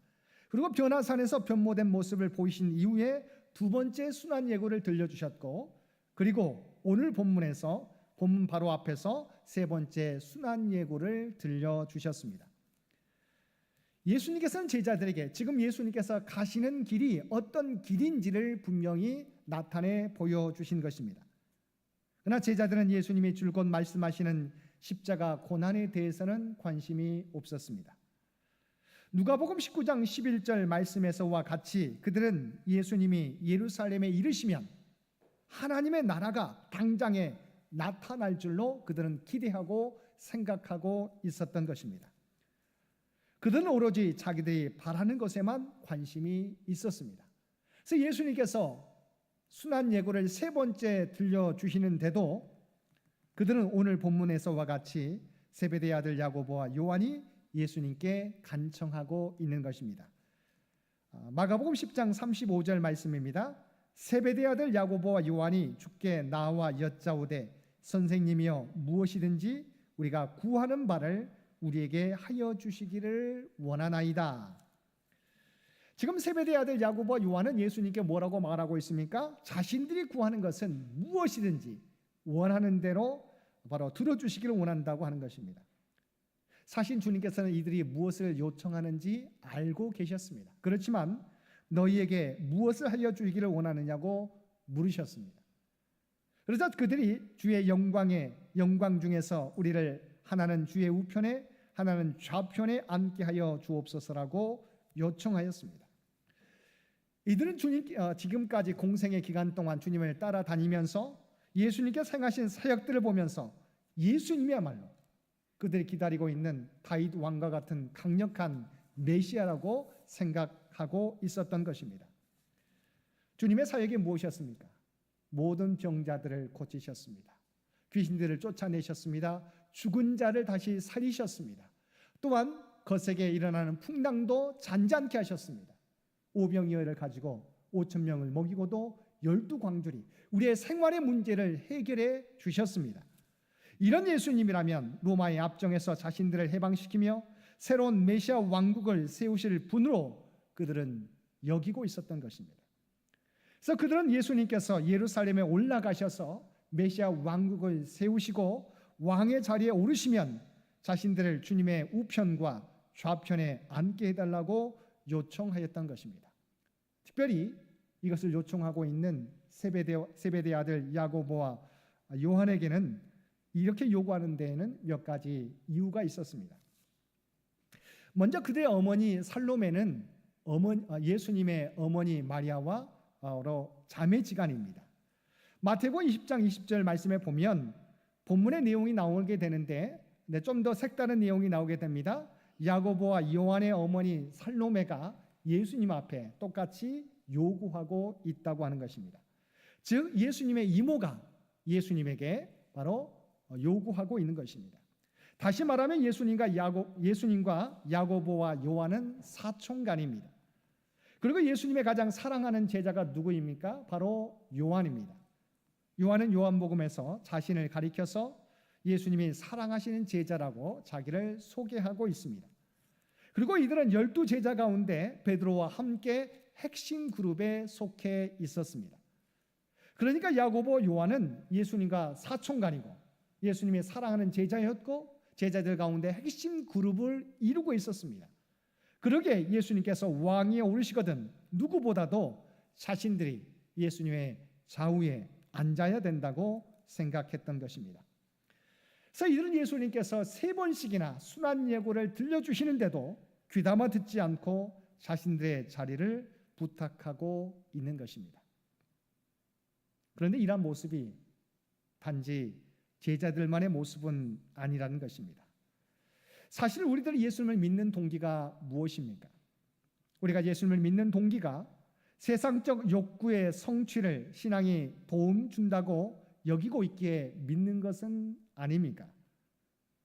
그리고 변화산에서 변모된 모습을 보이신 이후에 두 번째 순환 예고를 들려주셨고 그리고 오늘 본문에서 본문 바로 앞에서 세 번째 순환 예고를 들려주셨습니다. 예수님께서는 제자들에게 지금 예수님께서 가시는 길이 어떤 길인지를 분명히 나타내 보여주신 것입니다. 그러나 제자들은 예수님이 줄곧 말씀하시는 십자가 고난에 대해서는 관심이 없었습니다. 누가복음 19장 11절 말씀에서와 같이 그들은 예수님이 예루살렘에 이르시면 하나님의 나라가 당장에 나타날 줄로 그들은 기대하고 생각하고 있었던 것입니다. 그들은 오로지 자기들이 바라는 것에만 관심이 있었습니다. 그래서 예수님께서 순환 예고를 세 번째 들려주시는데도 그들은 오늘 본문에서와 같이 세베대의 아들 야고보와 요한이 예수님께 간청하고 있는 것입니다. 마가복음 10장 35절 말씀입니다. 세베대의 아들 야고보와 요한이 주께 나와 여짜오되 선생님이여 무엇이든지 우리가 구하는 바를 우리에게 하여 주시기를 원하나이다. 지금 세베대의 아들 야고보와 요한은 예수님께 뭐라고 말하고 있습니까? 자신들이 구하는 것은 무엇이든지 원하는 대로 바로 들어주시기를 원한다고 하는 것입니다. 사실 주님께서는 이들이 무엇을 요청하는지 알고 계셨습니다. 그렇지만 너희에게 무엇을 하여 주기를 원하느냐고 물으셨습니다. 그래서 그들이 주의 영광 중에서 우리를 하나는 주의 우편에 하나는 좌편에 앉게 하여 주옵소서라고 요청하였습니다. 이들은 지금까지 공생의 기간 동안 주님을 따라다니면서 예수님께서 행하신 사역들을 보면서 예수님이야말로 그들이 기다리고 있는 다윗 왕과 같은 강력한 메시아라고 생각하고 있었던 것입니다. 주님의 사역이 무엇이었습니까? 모든 병자들을 고치셨습니다. 귀신들을 쫓아내셨습니다. 죽은 자를 다시 살리셨습니다. 또한 거세게 일어나는 풍랑도 잔잔케 하셨습니다. 오병이어를 가지고 5,000명을 먹이고도 12광주리 우리의 생활의 문제를 해결해 주셨습니다. 이런 예수님이라면 로마의 압정에서 자신들을 해방시키며 새로운 메시아 왕국을 세우실 분으로 그들은 여기고 있었던 것입니다. 그래서 그들은 예수님께서 예루살렘에 올라가셔서 메시아 왕국을 세우시고 왕의 자리에 오르시면 자신들을 주님의 우편과 좌편에 앉게 해달라고 요청하였던 것입니다. 특별히 이것을 요청하고 있는 세베대 아들 야고보와 요한에게는 이렇게 요구하는 데에는 몇 가지 이유가 있었습니다. 먼저 그들의 어머니 살로메는 예수님의 어머니 마리아와 자매지간입니다. 마태복음 20장 20절 말씀에 보면 본문의 내용이 나오게 되는데 좀 더 색다른 내용이 나오게 됩니다. 야고보와 요한의 어머니 살로메가 예수님 앞에 똑같이 요구하고 있다고 하는 것입니다. 즉 예수님의 이모가 예수님에게 바로 요구하고 있는 것입니다. 다시 말하면 예수님과 야고보와 요한은 사촌간입니다. 그리고 예수님의 가장 사랑하는 제자가 누구입니까? 바로 요한입니다. 요한은 요한복음에서 자신을 가리켜서 예수님이 사랑하시는 제자라고 자기를 소개하고 있습니다. 그리고 이들은 12제자 가운데 베드로와 함께 핵심 그룹에 속해 있었습니다. 그러니까 야고보, 요한은 예수님과 사촌간이고 예수님이 사랑하는 제자였고 제자들 가운데 핵심 그룹을 이루고 있었습니다. 그러게 예수님께서 왕위에 오르시거든 누구보다도 자신들이 예수님의 좌우에 앉아야 된다고 생각했던 것입니다. 그래서 이들은 예수님께서 3번씩이나 순환 예고를 들려주시는데도 귀담아 듣지 않고 자신들의 자리를 부탁하고 있는 것입니다. 그런데 이러한 모습이 단지 제자들만의 모습은 아니라는 것입니다. 사실 우리들이 예수님을 믿는 동기가 무엇입니까? 우리가 예수님을 믿는 동기가 세상적 욕구의 성취를 신앙이 도움 준다고 여기고 있기에 믿는 것은 아닙니까?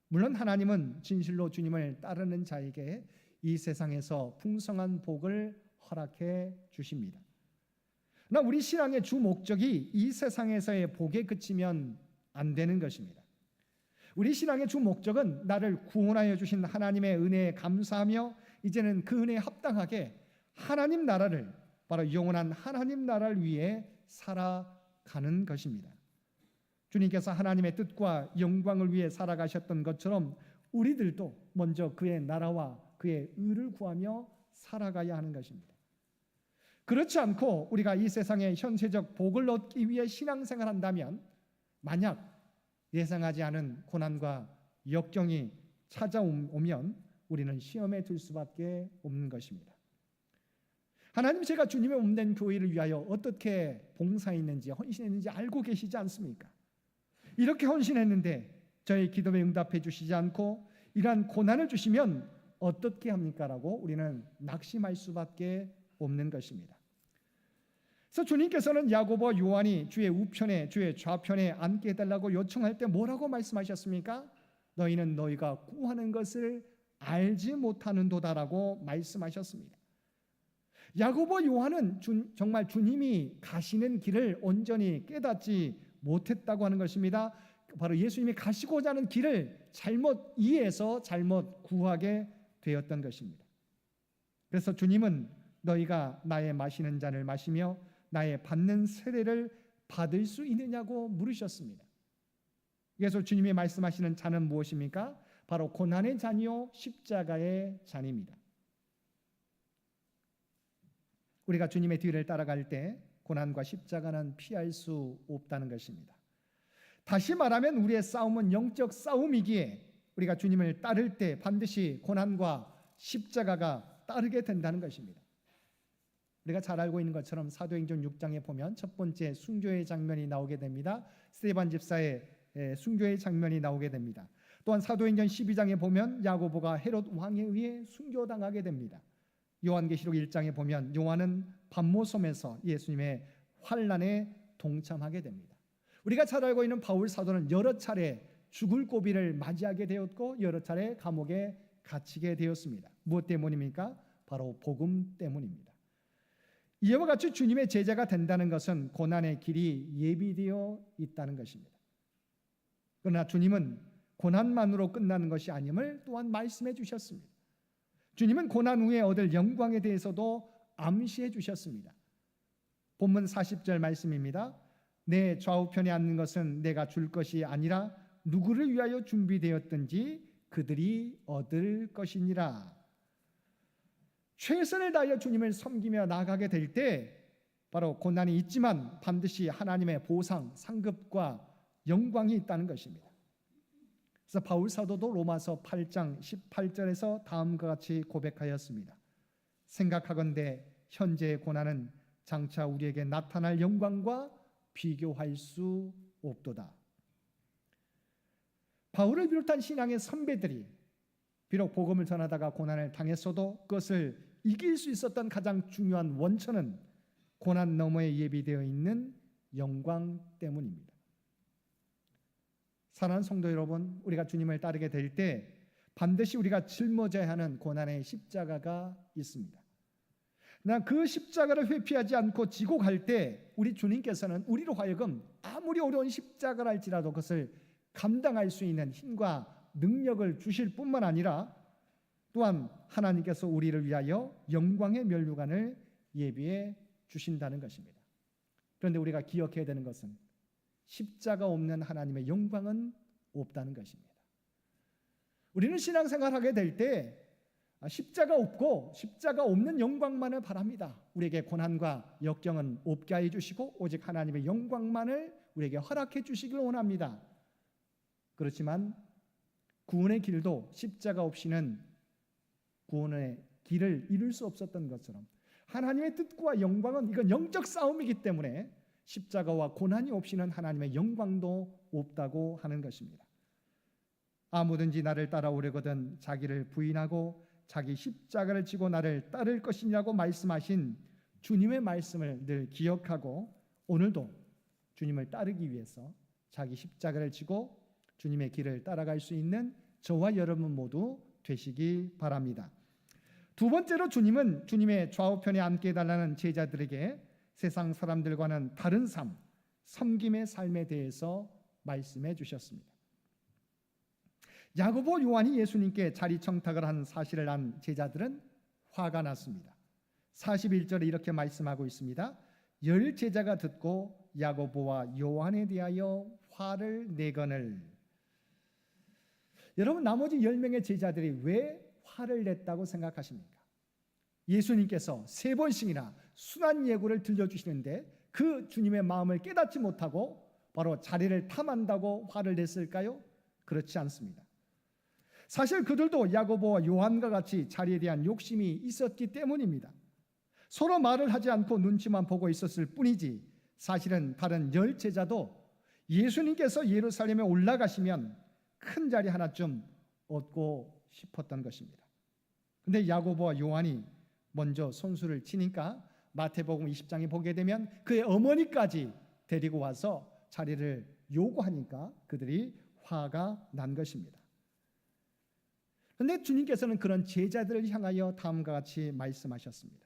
물론 하나님은 진실로 주님을 따르는 자에게 이 세상에서 풍성한 복을 허락해 주십니다. 그러나 우리 신앙의 주 목적이 이 세상에서의 복에 그치면 안 되는 것입니다. 우리 신앙의 주 목적은 나를 구원하여 주신 하나님의 은혜에 감사하며 이제는 그 은혜에 합당하게 하나님 나라를 바로 영원한 하나님 나라를 위해 살아가는 것입니다. 주님께서 하나님의 뜻과 영광을 위해 살아가셨던 것처럼 우리들도 먼저 그의 나라와 그의 의를 구하며 살아가야 하는 것입니다. 그렇지 않고 우리가 이 세상의 현세적 복을 얻기 위해 신앙생활한다면 만약 예상하지 않은 고난과 역경이 찾아오면 우리는 시험에 들 수밖에 없는 것입니다. 하나님, 제가 주님의 몸된 교회를 위하여 어떻게 봉사했는지 헌신했는지 알고 계시지 않습니까? 이렇게 헌신했는데 저의 기도에 응답해 주시지 않고 이러한 고난을 주시면 어떻게 합니까? 라고 우리는 낙심할 수밖에 없는 것입니다. 그래서 주님께서는 야고보와 요한이 주의 우편에 주의 좌편에 앉게 해달라고 요청할 때 뭐라고 말씀하셨습니까? 너희는 너희가 구하는 것을 알지 못하는도다라고 말씀하셨습니다. 야고보, 요한은 정말 주님이 가시는 길을 온전히 깨닫지 못했다고 하는 것입니다. 바로 예수님이 가시고자 하는 길을 잘못 이해해서 잘못 구하게 되었던 것입니다. 그래서 주님은 너희가 나의 마시는 잔을 마시며 나의 받는 세례를 받을 수 있느냐고 물으셨습니다. 그래서 주님이 말씀하시는 잔은 무엇입니까? 바로 고난의 잔이요 십자가의 잔입니다. 우리가 주님의 뒤를 따라갈 때 고난과 십자가는 피할 수 없다는 것입니다. 다시 말하면 우리의 싸움은 영적 싸움이기에 우리가 주님을 따를 때 반드시 고난과 십자가가 따르게 된다는 것입니다. 우리가 잘 알고 있는 것처럼 사도행전 6장에 보면 첫 번째 순교의 장면이 나오게 됩니다. 스데반 집사의 순교의 장면이 나오게 됩니다. 또한 사도행전 12장에 보면 야고보가 헤롯 왕에 의해 순교당하게 됩니다. 요한계시록 1장에 보면 요한은 반모섬에서 예수님의 환난에 동참하게 됩니다. 우리가 잘 알고 있는 바울 사도는 여러 차례 죽을 고비를 맞이하게 되었고 여러 차례 감옥에 갇히게 되었습니다. 무엇 때문입니까? 바로 복음 때문입니다. 이와 같이 주님의 제자가 된다는 것은 고난의 길이 예비되어 있다는 것입니다. 그러나 주님은 고난만으로 끝나는 것이 아님을 또한 말씀해 주셨습니다. 주님은 고난 후에 얻을 영광에 대해서도 암시해 주셨습니다. 본문 40절 말씀입니다. 내 좌우편에 앉는 것은 내가 줄 것이 아니라 누구를 위하여 준비되었든지 그들이 얻을 것이니라. 최선을 다하여 주님을 섬기며 나아가게 될 때 바로 고난이 있지만 반드시 하나님의 보상, 상급과 영광이 있다는 것입니다. 그래서 바울 사도도 로마서 8장 18절에서 다음과 같이 고백하였습니다. 생각하건대 현재의 고난은 장차 우리에게 나타날 영광과 비교할 수 없도다. 바울을 비롯한 신앙의 선배들이 비록 복음을 전하다가 고난을 당했어도 그것을 이길 수 있었던 가장 중요한 원천은 고난 너머에 예비되어 있는 영광 때문입니다. 사랑하는 성도 여러분, 우리가 주님을 따르게 될 때 반드시 우리가 짊어져야 하는 고난의 십자가가 있습니다. 나 그 십자가를 회피하지 않고 지고 갈 때 우리 주님께서는 우리로 하여금 아무리 어려운 십자가를 할지라도 그것을 감당할 수 있는 힘과 능력을 주실 뿐만 아니라 또한 하나님께서 우리를 위하여 영광의 면류관을 예비해 주신다는 것입니다. 그런데 우리가 기억해야 되는 것은 십자가 없는 하나님의 영광은 없다는 것입니다. 우리는 신앙생활하게 될 때 십자가 없고 십자가 없는 영광만을 바랍니다. 우리에게 고난과 역경은 없게 해 주시고 오직 하나님의 영광만을 우리에게 허락해 주시길 원합니다. 그렇지만 구원의 길도 십자가 없이는 구원의 길을 이룰 수 없었던 것처럼 하나님의 뜻과 영광은 이건 영적 싸움이기 때문에 십자가와 고난이 없이는 하나님의 영광도 없다고 하는 것입니다. 아무든지 나를 따라오려거든 자기를 부인하고 자기 십자가를 지고 나를 따를 것이냐고 말씀하신 주님의 말씀을 늘 기억하고 오늘도 주님을 따르기 위해서 자기 십자가를 지고 주님의 길을 따라갈 수 있는 저와 여러분 모두 되시기 바랍니다. 두 번째로 주님은 주님의 좌우편에 앉게 해달라는 제자들에게 세상 사람들과는 다른 삶, 섬김의 삶에 대해서 말씀해 주셨습니다. 야고보, 요한이 예수님께 자리 청탁을 한 사실을 안 제자들은 화가 났습니다. 41절에 이렇게 말씀하고 있습니다. 10 제자가 듣고 야고보와 요한에 대하여 화를 내거늘. 여러분, 나머지 10명의 제자들이 왜 화를 냈다고 생각하십니까? 예수님께서 3번씩이나 순한 예고를 들려주시는데 그 주님의 마음을 깨닫지 못하고 바로 자리를 탐한다고 화를 냈을까요? 그렇지 않습니다. 사실 그들도 야고보와 요한과 같이 자리에 대한 욕심이 있었기 때문입니다. 서로 말을 하지 않고 눈치만 보고 있었을 뿐이지 사실은 다른 10 제자도 예수님께서 예루살렘에 올라가시면 큰 자리 하나쯤 얻고 싶었던 것입니다. 근데 야고보와 요한이 먼저 손수를 치니까 마태복음 20장에 보게 되면 그의 어머니까지 데리고 와서 자리를 요구하니까 그들이 화가 난 것입니다. 그런데 주님께서는 그런 제자들을 향하여 다음과 같이 말씀하셨습니다.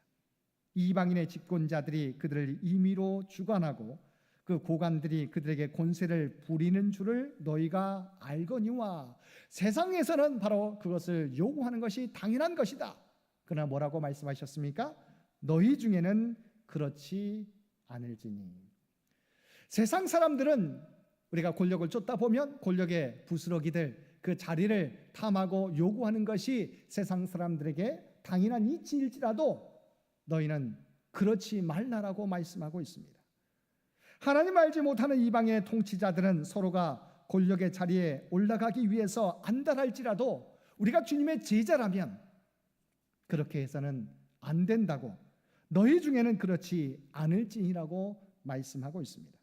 이방인의 집권자들이 그들을 임의로 주관하고 그 고관들이 그들에게 권세를 부리는 줄을 너희가 알거니와 세상에서는 바로 그것을 요구하는 것이 당연한 것이다. 그러나 뭐라고 말씀하셨습니까? 너희 중에는 그렇지 않을지니. 세상 사람들은 우리가 권력을 쫓다 보면 권력의 부스러기들 그 자리를 탐하고 요구하는 것이 세상 사람들에게 당연한 이치일지라도 너희는 그렇지 말라라고 말씀하고 있습니다. 하나님 알지 못하는 이방의 통치자들은 서로가 권력의 자리에 올라가기 위해서 안달할지라도 우리가 주님의 제자라면 그렇게 해서는 안 된다고 너희 중에는 그렇지 않을지니라고 말씀하고 있습니다.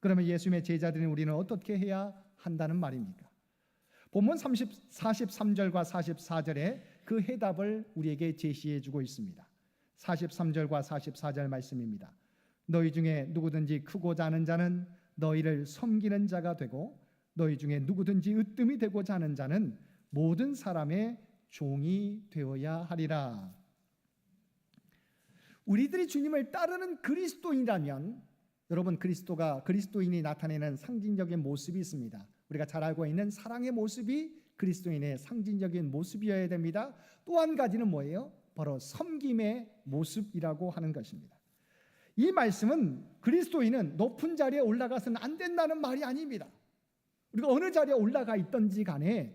그러면 예수님의 제자들인 우리는 어떻게 해야 한다는 말입니까? 본문 43절과 44절에 그 해답을 우리에게 제시해 주고 있습니다. 43절과 44절 말씀입니다. 너희 중에 누구든지 크고자 하는 자는 너희를 섬기는 자가 되고 너희 중에 누구든지 으뜸이 되고자 하는 자는 모든 사람의 종이 되어야 하리라. 우리들이 주님을 따르는 그리스도인이라면 여러분 그리스도인이 나타내는 상징적인 모습이 있습니다. 우리가 잘 알고 있는 사랑의 모습이 그리스도인의 상징적인 모습이어야 됩니다. 또 한 가지는 뭐예요? 바로 섬김의 모습이라고 하는 것입니다. 이 말씀은 그리스도인은 높은 자리에 올라가서는 안 된다는 말이 아닙니다. 우리가 어느 자리에 올라가 있든지 간에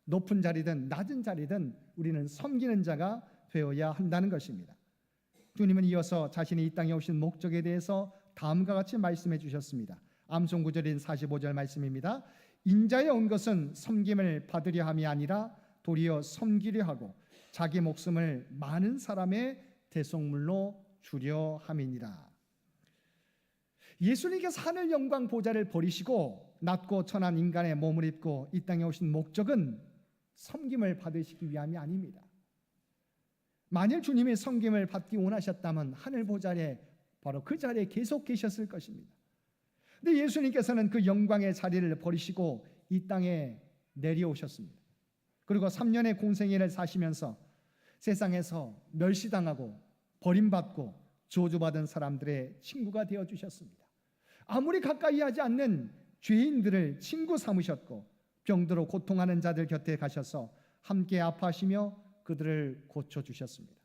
높은 자리든 낮은 자리든 우리는 섬기는 자가 되어야 한다는 것입니다. 주님은 이어서 자신이 이 땅에 오신 목적에 대해서 다음과 같이 말씀해 주셨습니다. 암송 구절인 45절 말씀입니다. 인자에 온 것은 섬김을 받으려 함이 아니라 도리어 섬기려 하고 자기 목숨을 많은 사람의 대속물로 주려 함이니라. 예수님께서 하늘 영광 보좌를 버리시고 낮고 천한 인간의 몸을 입고 이 땅에 오신 목적은 섬김을 받으시기 위함이 아닙니다. 만일 주님이 섬김을 받기 원하셨다면 하늘 보좌에 바로 그 자리에 계속 계셨을 것입니다. 근데 예수님께서는 그 영광의 자리를 버리시고 이 땅에 내려오셨습니다. 그리고 3년의 공생애를 사시면서 세상에서 멸시당하고 버림받고 저주받은 사람들의 친구가 되어주셨습니다. 아무리 가까이 하지 않는 죄인들을 친구 삼으셨고 병들어 고통하는 자들 곁에 가셔서 함께 아파하시며 그들을 고쳐주셨습니다.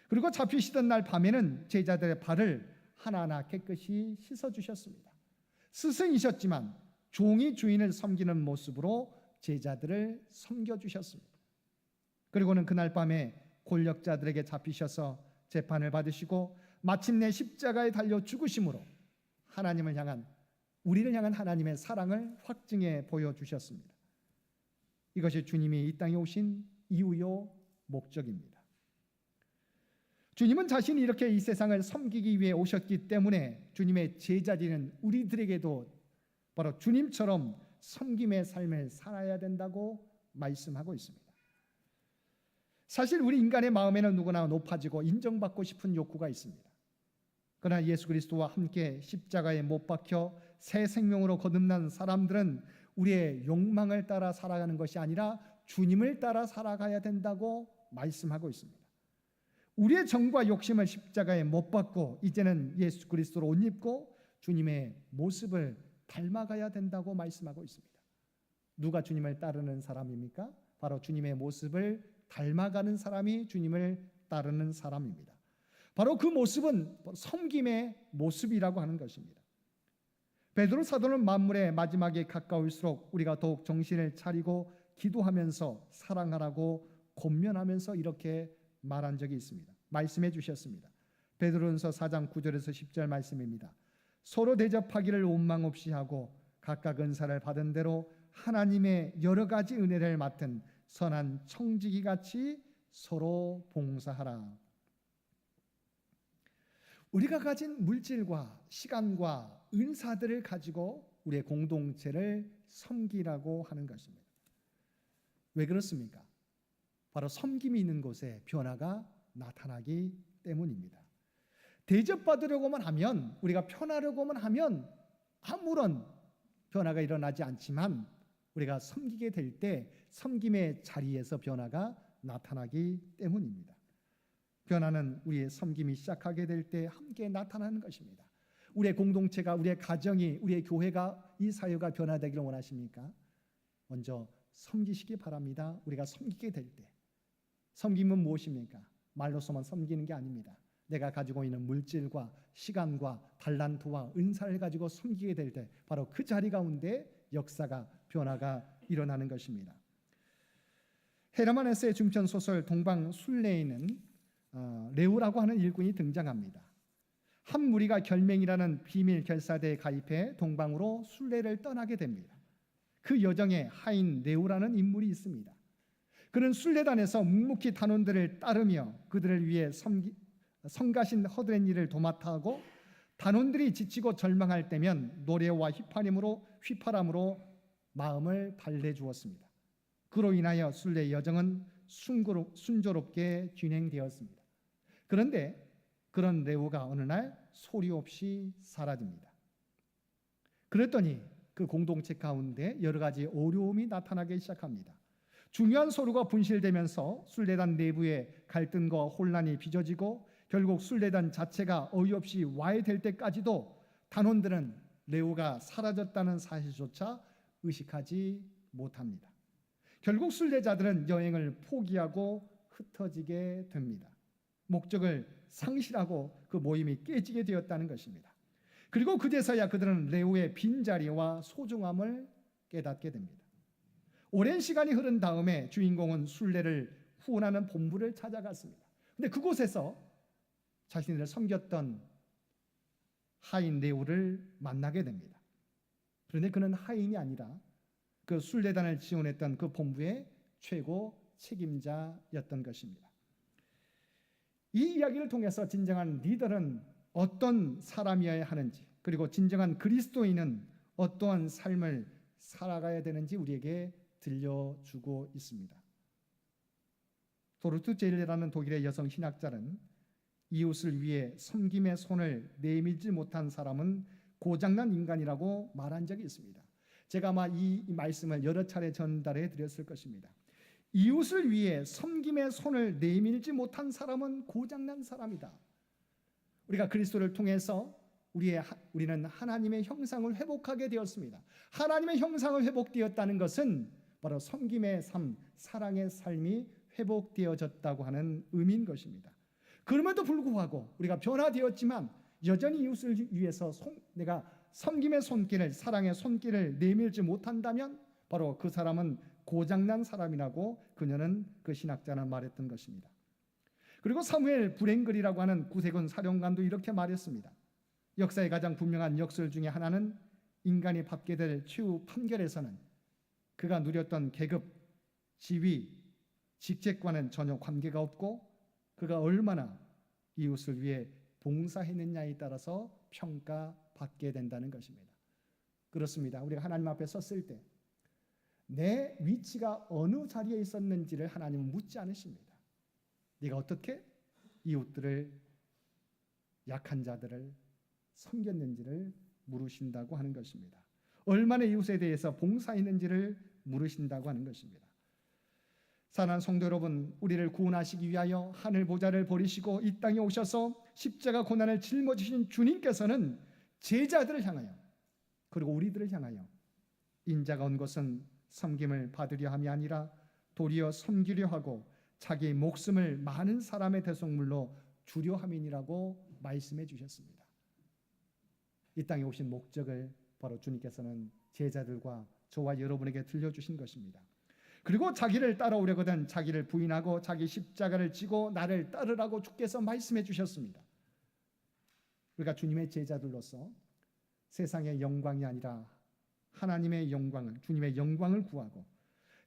그리고 잡히시던 날 밤에는 제자들의 발을 하나하나 깨끗이 씻어주셨습니다. 스승이셨지만 종이 주인을 섬기는 모습으로 제자들을 섬겨주셨습니다. 그리고는 그날 밤에 권력자들에게 잡히셔서 재판을 받으시고 마침내 십자가에 달려 죽으심으로 우리를 향한 하나님의 사랑을 확증해 보여주셨습니다. 이것이 주님이 이 땅에 오신 이유요 목적입니다. 주님은 자신이 이렇게 이 세상을 섬기기 위해 오셨기 때문에 주님의 제자들은 우리들에게도 바로 주님처럼 섬김의 삶을 살아야 된다고 말씀하고 있습니다. 사실 우리 인간의 마음에는 누구나 높아지고 인정받고 싶은 욕구가 있습니다. 그러나 예수 그리스도와 함께 십자가에 못 박혀 새 생명으로 거듭난 사람들은 우리의 욕망을 따라 살아가는 것이 아니라 주님을 따라 살아가야 된다고 말씀하고 있습니다. 우리의 정과 욕심을 십자가에 못 박고 이제는 예수 그리스도로 옷 입고 주님의 모습을 닮아가야 된다고 말씀하고 있습니다. 누가 주님을 따르는 사람입니까? 바로 주님의 모습을 닮아가는 사람이 주님을 따르는 사람입니다. 바로 그 모습은 섬김의 모습이라고 하는 것입니다. 베드로 사도는 만물의 마지막에 가까울수록 우리가 더욱 정신을 차리고 기도하면서 사랑하라고 권면하면서 이렇게 말한 적이 있습니다. 말씀해 주셨습니다. 베드로전서 4장 9절에서 10절 말씀입니다. 서로 대접하기를 원망 없이 하고 각각 은사를 받은 대로 하나님의 여러 가지 은혜를 맡은 선한 청지기 같이 서로 봉사하라. 우리가 가진 물질과 시간과 은사들을 가지고 우리의 공동체를 섬기라고 하는 것입니다. 왜 그렇습니까? 바로 섬김이 있는 곳에 변화가 나타나기 때문입니다. 대접받으려고만 하면, 우리가 편하려고만 하면 아무런 변화가 일어나지 않지만 우리가 섬기게 될 때 섬김의 자리에서 변화가 나타나기 때문입니다. 변화는 우리의 섬김이 시작하게 될 때 함께 나타나는 것입니다. 우리의 공동체가, 우리의 가정이, 우리의 교회가, 이 사회가 변화되기를 원하십니까? 먼저 섬기시기 바랍니다. 우리가 섬기게 될 때. 섬김은 무엇입니까? 말로서만 섬기는 게 아닙니다. 내가 가지고 있는 물질과 시간과 달란트와 은사를 가지고 섬기게 될 때 바로 그 자리 가운데 역사가, 변화가 일어나는 것입니다. 헤르만 헤세의 중편 소설 동방순례에는 레오라고 하는 일꾼이 등장합니다. 한 무리가 결맹이라는 비밀 결사대에 가입해 동방으로 순례를 떠나게 됩니다. 그 여정에 하인 레오라는 인물이 있습니다. 그는 순례단에서 묵묵히 단원들을 따르며 그들을 위해 성가신 허드렛 일을 도맡아 하고 단원들이 지치고 절망할 때면 노래와 휘파람으로 마음을 달래주었습니다. 그로 인하여 순례 여정은 순조롭게 진행되었습니다. 그런데 그런 레오가 어느 날 소리 없이 사라집니다. 그랬더니 그 공동체 가운데 여러 가지 어려움이 나타나기 시작합니다. 중요한 서류가 분실되면서 순례단 내부에 갈등과 혼란이 빚어지고 결국 순례단 자체가 어이없이 와해될 때까지도 단원들은 레오가 사라졌다는 사실조차 의식하지 못합니다. 결국 순례자들은 여행을 포기하고 흩어지게 됩니다. 목적을 상실하고 그 모임이 깨지게 되었다는 것입니다. 그리고 그제서야 그들은 레오의 빈자리와 소중함을 깨닫게 됩니다. 오랜 시간이 흐른 다음에 주인공은 순례를 후원하는 본부를 찾아갔습니다. 근데 그곳에서 자신을 섬겼던 하인 레오를 만나게 됩니다. 그런데 그는 하인이 아니라 그 순례단을 지원했던 그 본부의 최고 책임자였던 것입니다. 이 이야기를 통해서 진정한 리더는 어떤 사람이어야 하는지, 그리고 진정한 그리스도인은 어떠한 삶을 살아가야 되는지 우리에게 들려주고 있습니다. 도르트 제일이라는 독일의 여성 신학자는 이웃을 위해 섬김의 손을 내밀지 못한 사람은 고장난 인간이라고 말한 적이 있습니다. 제가 아마 이 말씀을 여러 차례 전달해 드렸을 것입니다. 이웃을 위해 섬김의 손을 내밀지 못한 사람은 고장난 사람이다. 우리가 그리스도를 통해서 우리는 하나님의 형상을 회복하게 되었습니다. 하나님의 형상을 회복되었다는 것은 바로 섬김의 삶, 사랑의 삶이 회복되어졌다고 하는 의미인 것입니다. 그럼에도 불구하고 우리가 변화되었지만 여전히 이웃을 위해서 내가 섬김의 손길을, 사랑의 손길을 내밀지 못한다면 바로 그 사람은 고장난 사람이라고 그녀는, 그 신학자는 말했던 것입니다. 그리고 사무엘 불행글이라고 하는 구세군 사령관도 이렇게 말했습니다. 역사의 가장 분명한 역설 중에 하나는 인간이 받게 될 최후 판결에서는 그가 누렸던 계급, 지위, 직책과는 전혀 관계가 없고 그가 얼마나 이웃을 위해 봉사했느냐에 따라서 평가받게 된다는 것입니다. 그렇습니다. 우리가 하나님 앞에 섰을 때 내 위치가 어느 자리에 있었는지를 하나님은 묻지 않으십니다. 네가 어떻게 이웃들을, 약한 자들을 섬겼는지를 물으신다고 하는 것입니다. 얼마나 이웃에 대해서 봉사했는지를 물으신다고 하는 것입니다. 사랑하는 성도 여러분, 우리를 구원하시기 위하여 하늘 보좌를 버리시고 이 땅에 오셔서 십자가 고난을 짊어지신 주님께서는 제자들을 향하여, 그리고 우리들을 향하여 인자가 온 것은 섬김을 받으려 함이 아니라 도리어 섬기려 하고 자기 목숨을 많은 사람의 대속물로 주려 함이니라고 말씀해 주셨습니다. 이 땅에 오신 목적을 바로 주님께서는 제자들과 저와 여러분에게 들려주신 것입니다. 그리고 자기를 따라오려거든 자기를 부인하고 자기 십자가를 지고 나를 따르라고 주께서 말씀해 주셨습니다. 우리가 주님의 제자들로서 세상의 영광이 아니라 하나님의 영광을, 주님의 영광을 구하고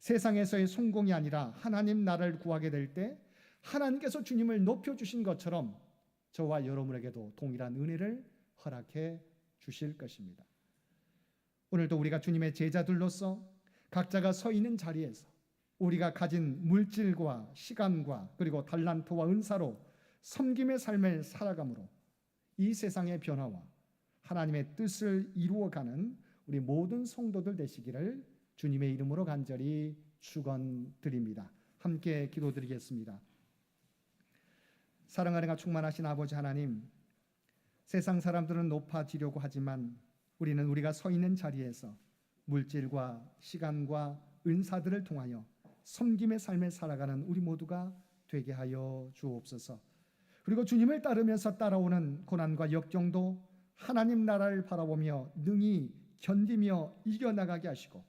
세상에서의 성공이 아니라 하나님 나라를 구하게 될 때 하나님께서 주님을 높여주신 것처럼 저와 여러분에게도 동일한 은혜를 허락해 주실 것입니다. 오늘도 우리가 주님의 제자들로서 각자가 서 있는 자리에서 우리가 가진 물질과 시간과 그리고 달란트와 은사로 섬김의 삶을 살아감으로 이 세상의 변화와 하나님의 뜻을 이루어가는 우리 모든 성도들 되시기를 주님의 이름으로 간절히 축원드립니다. 함께 기도드리겠습니다. 사랑하는 충만하신 아버지 하나님, 세상 사람들은 높아지려고 하지만 우리는 우리가 서 있는 자리에서 물질과 시간과 은사들을 통하여 섬김의 삶을 살아가는 우리 모두가 되게 하여 주옵소서. 그리고 주님을 따르면서 따라오는 고난과 역경도 하나님 나라를 바라보며 능히 견디며 이겨나가게 하시고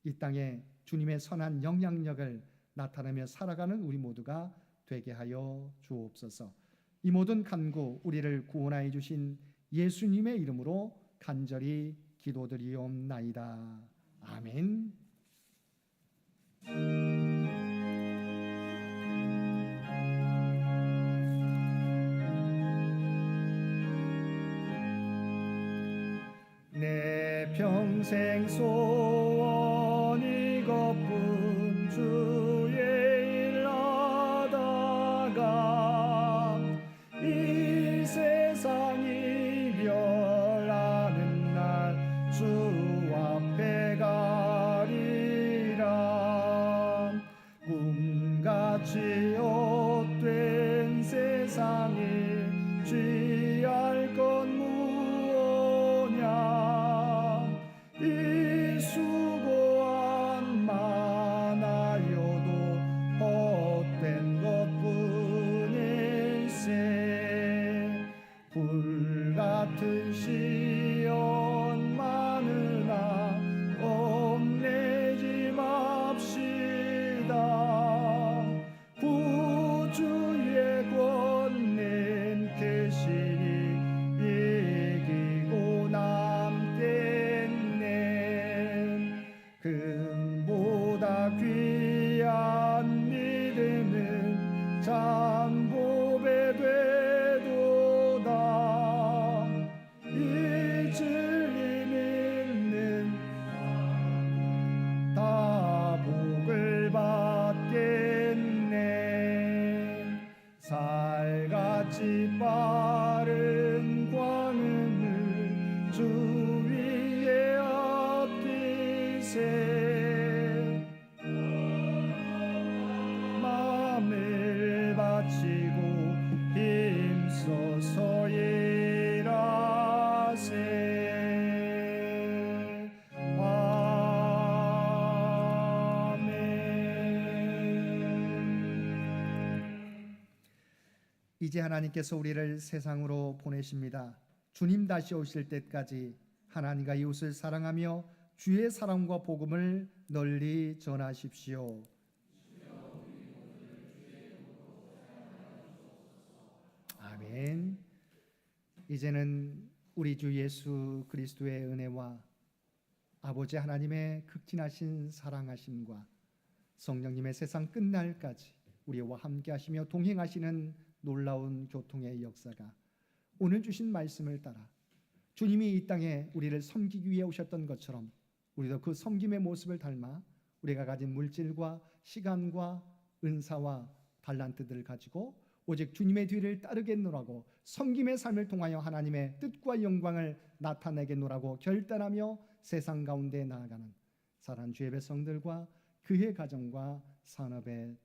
이 땅에 주님의 선한 영향력을 나타내며 살아가는 우리 모두가 되게 하여 주옵소서. 이 모든 간구 우리를 구원하여 주신 예수님의 이름으로 간절히 기도드리옵나이다. 아멘. 내 평생 소원 이것뿐 주의 일 하다가 이 세상이 멸하는 날 주 앞에 가리라. 꿈같이 헛된 세상에 취할 건 무엇냐. 어찌 빠른 광음을 주 위에 엎드세 마음을 바치고 힘써서 일하세. 아멘. 이제 하나님께서 우리를 세상으로 보내십니다. 주님 다시 오실 때까지 하나님과 이웃을 사랑하며 주의 사랑과 복음을 널리 전하십시오. 아멘. 이제는 우리 주 예수 그리스도의 은혜와 아버지 하나님의 극진하신 사랑하심과 성령님의 세상 끝날까지 우리와 함께 하시며 동행하시는 놀라운 교통의 역사가 오늘 주신 말씀을 따라 주님이 이 땅에 우리를 섬기기 위해 오셨던 것처럼 우리도 그 섬김의 모습을 닮아 우리가 가진 물질과 시간과 은사와 달란트들을 가지고 오직 주님의 뒤를 따르겠노라고 섬김의 삶을 통하여 하나님의 뜻과 영광을 나타내겠노라고 결단하며 세상 가운데 나아가는 사랑하는 주의 백성들과 그의 가정과 산업의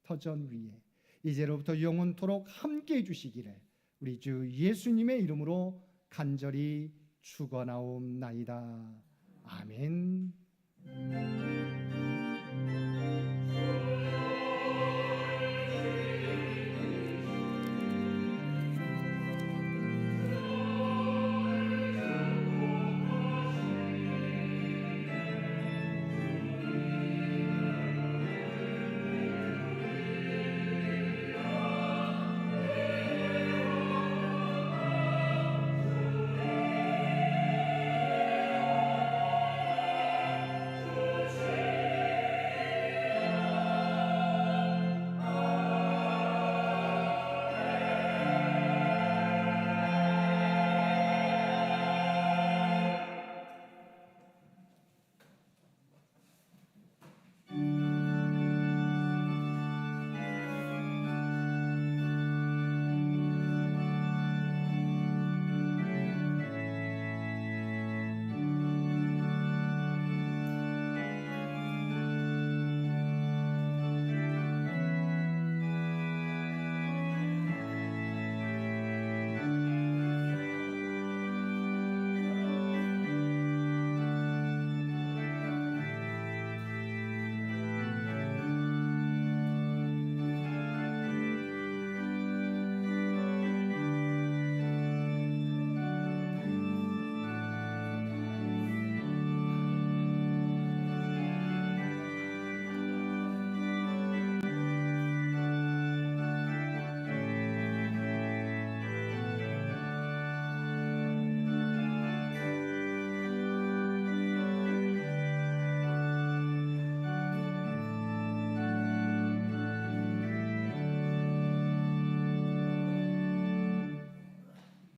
터전 위에 이제로부터 영원토록 함께해 주시기를 우리 주 예수님의 이름으로 간절히 축원하옵나이다. 아멘.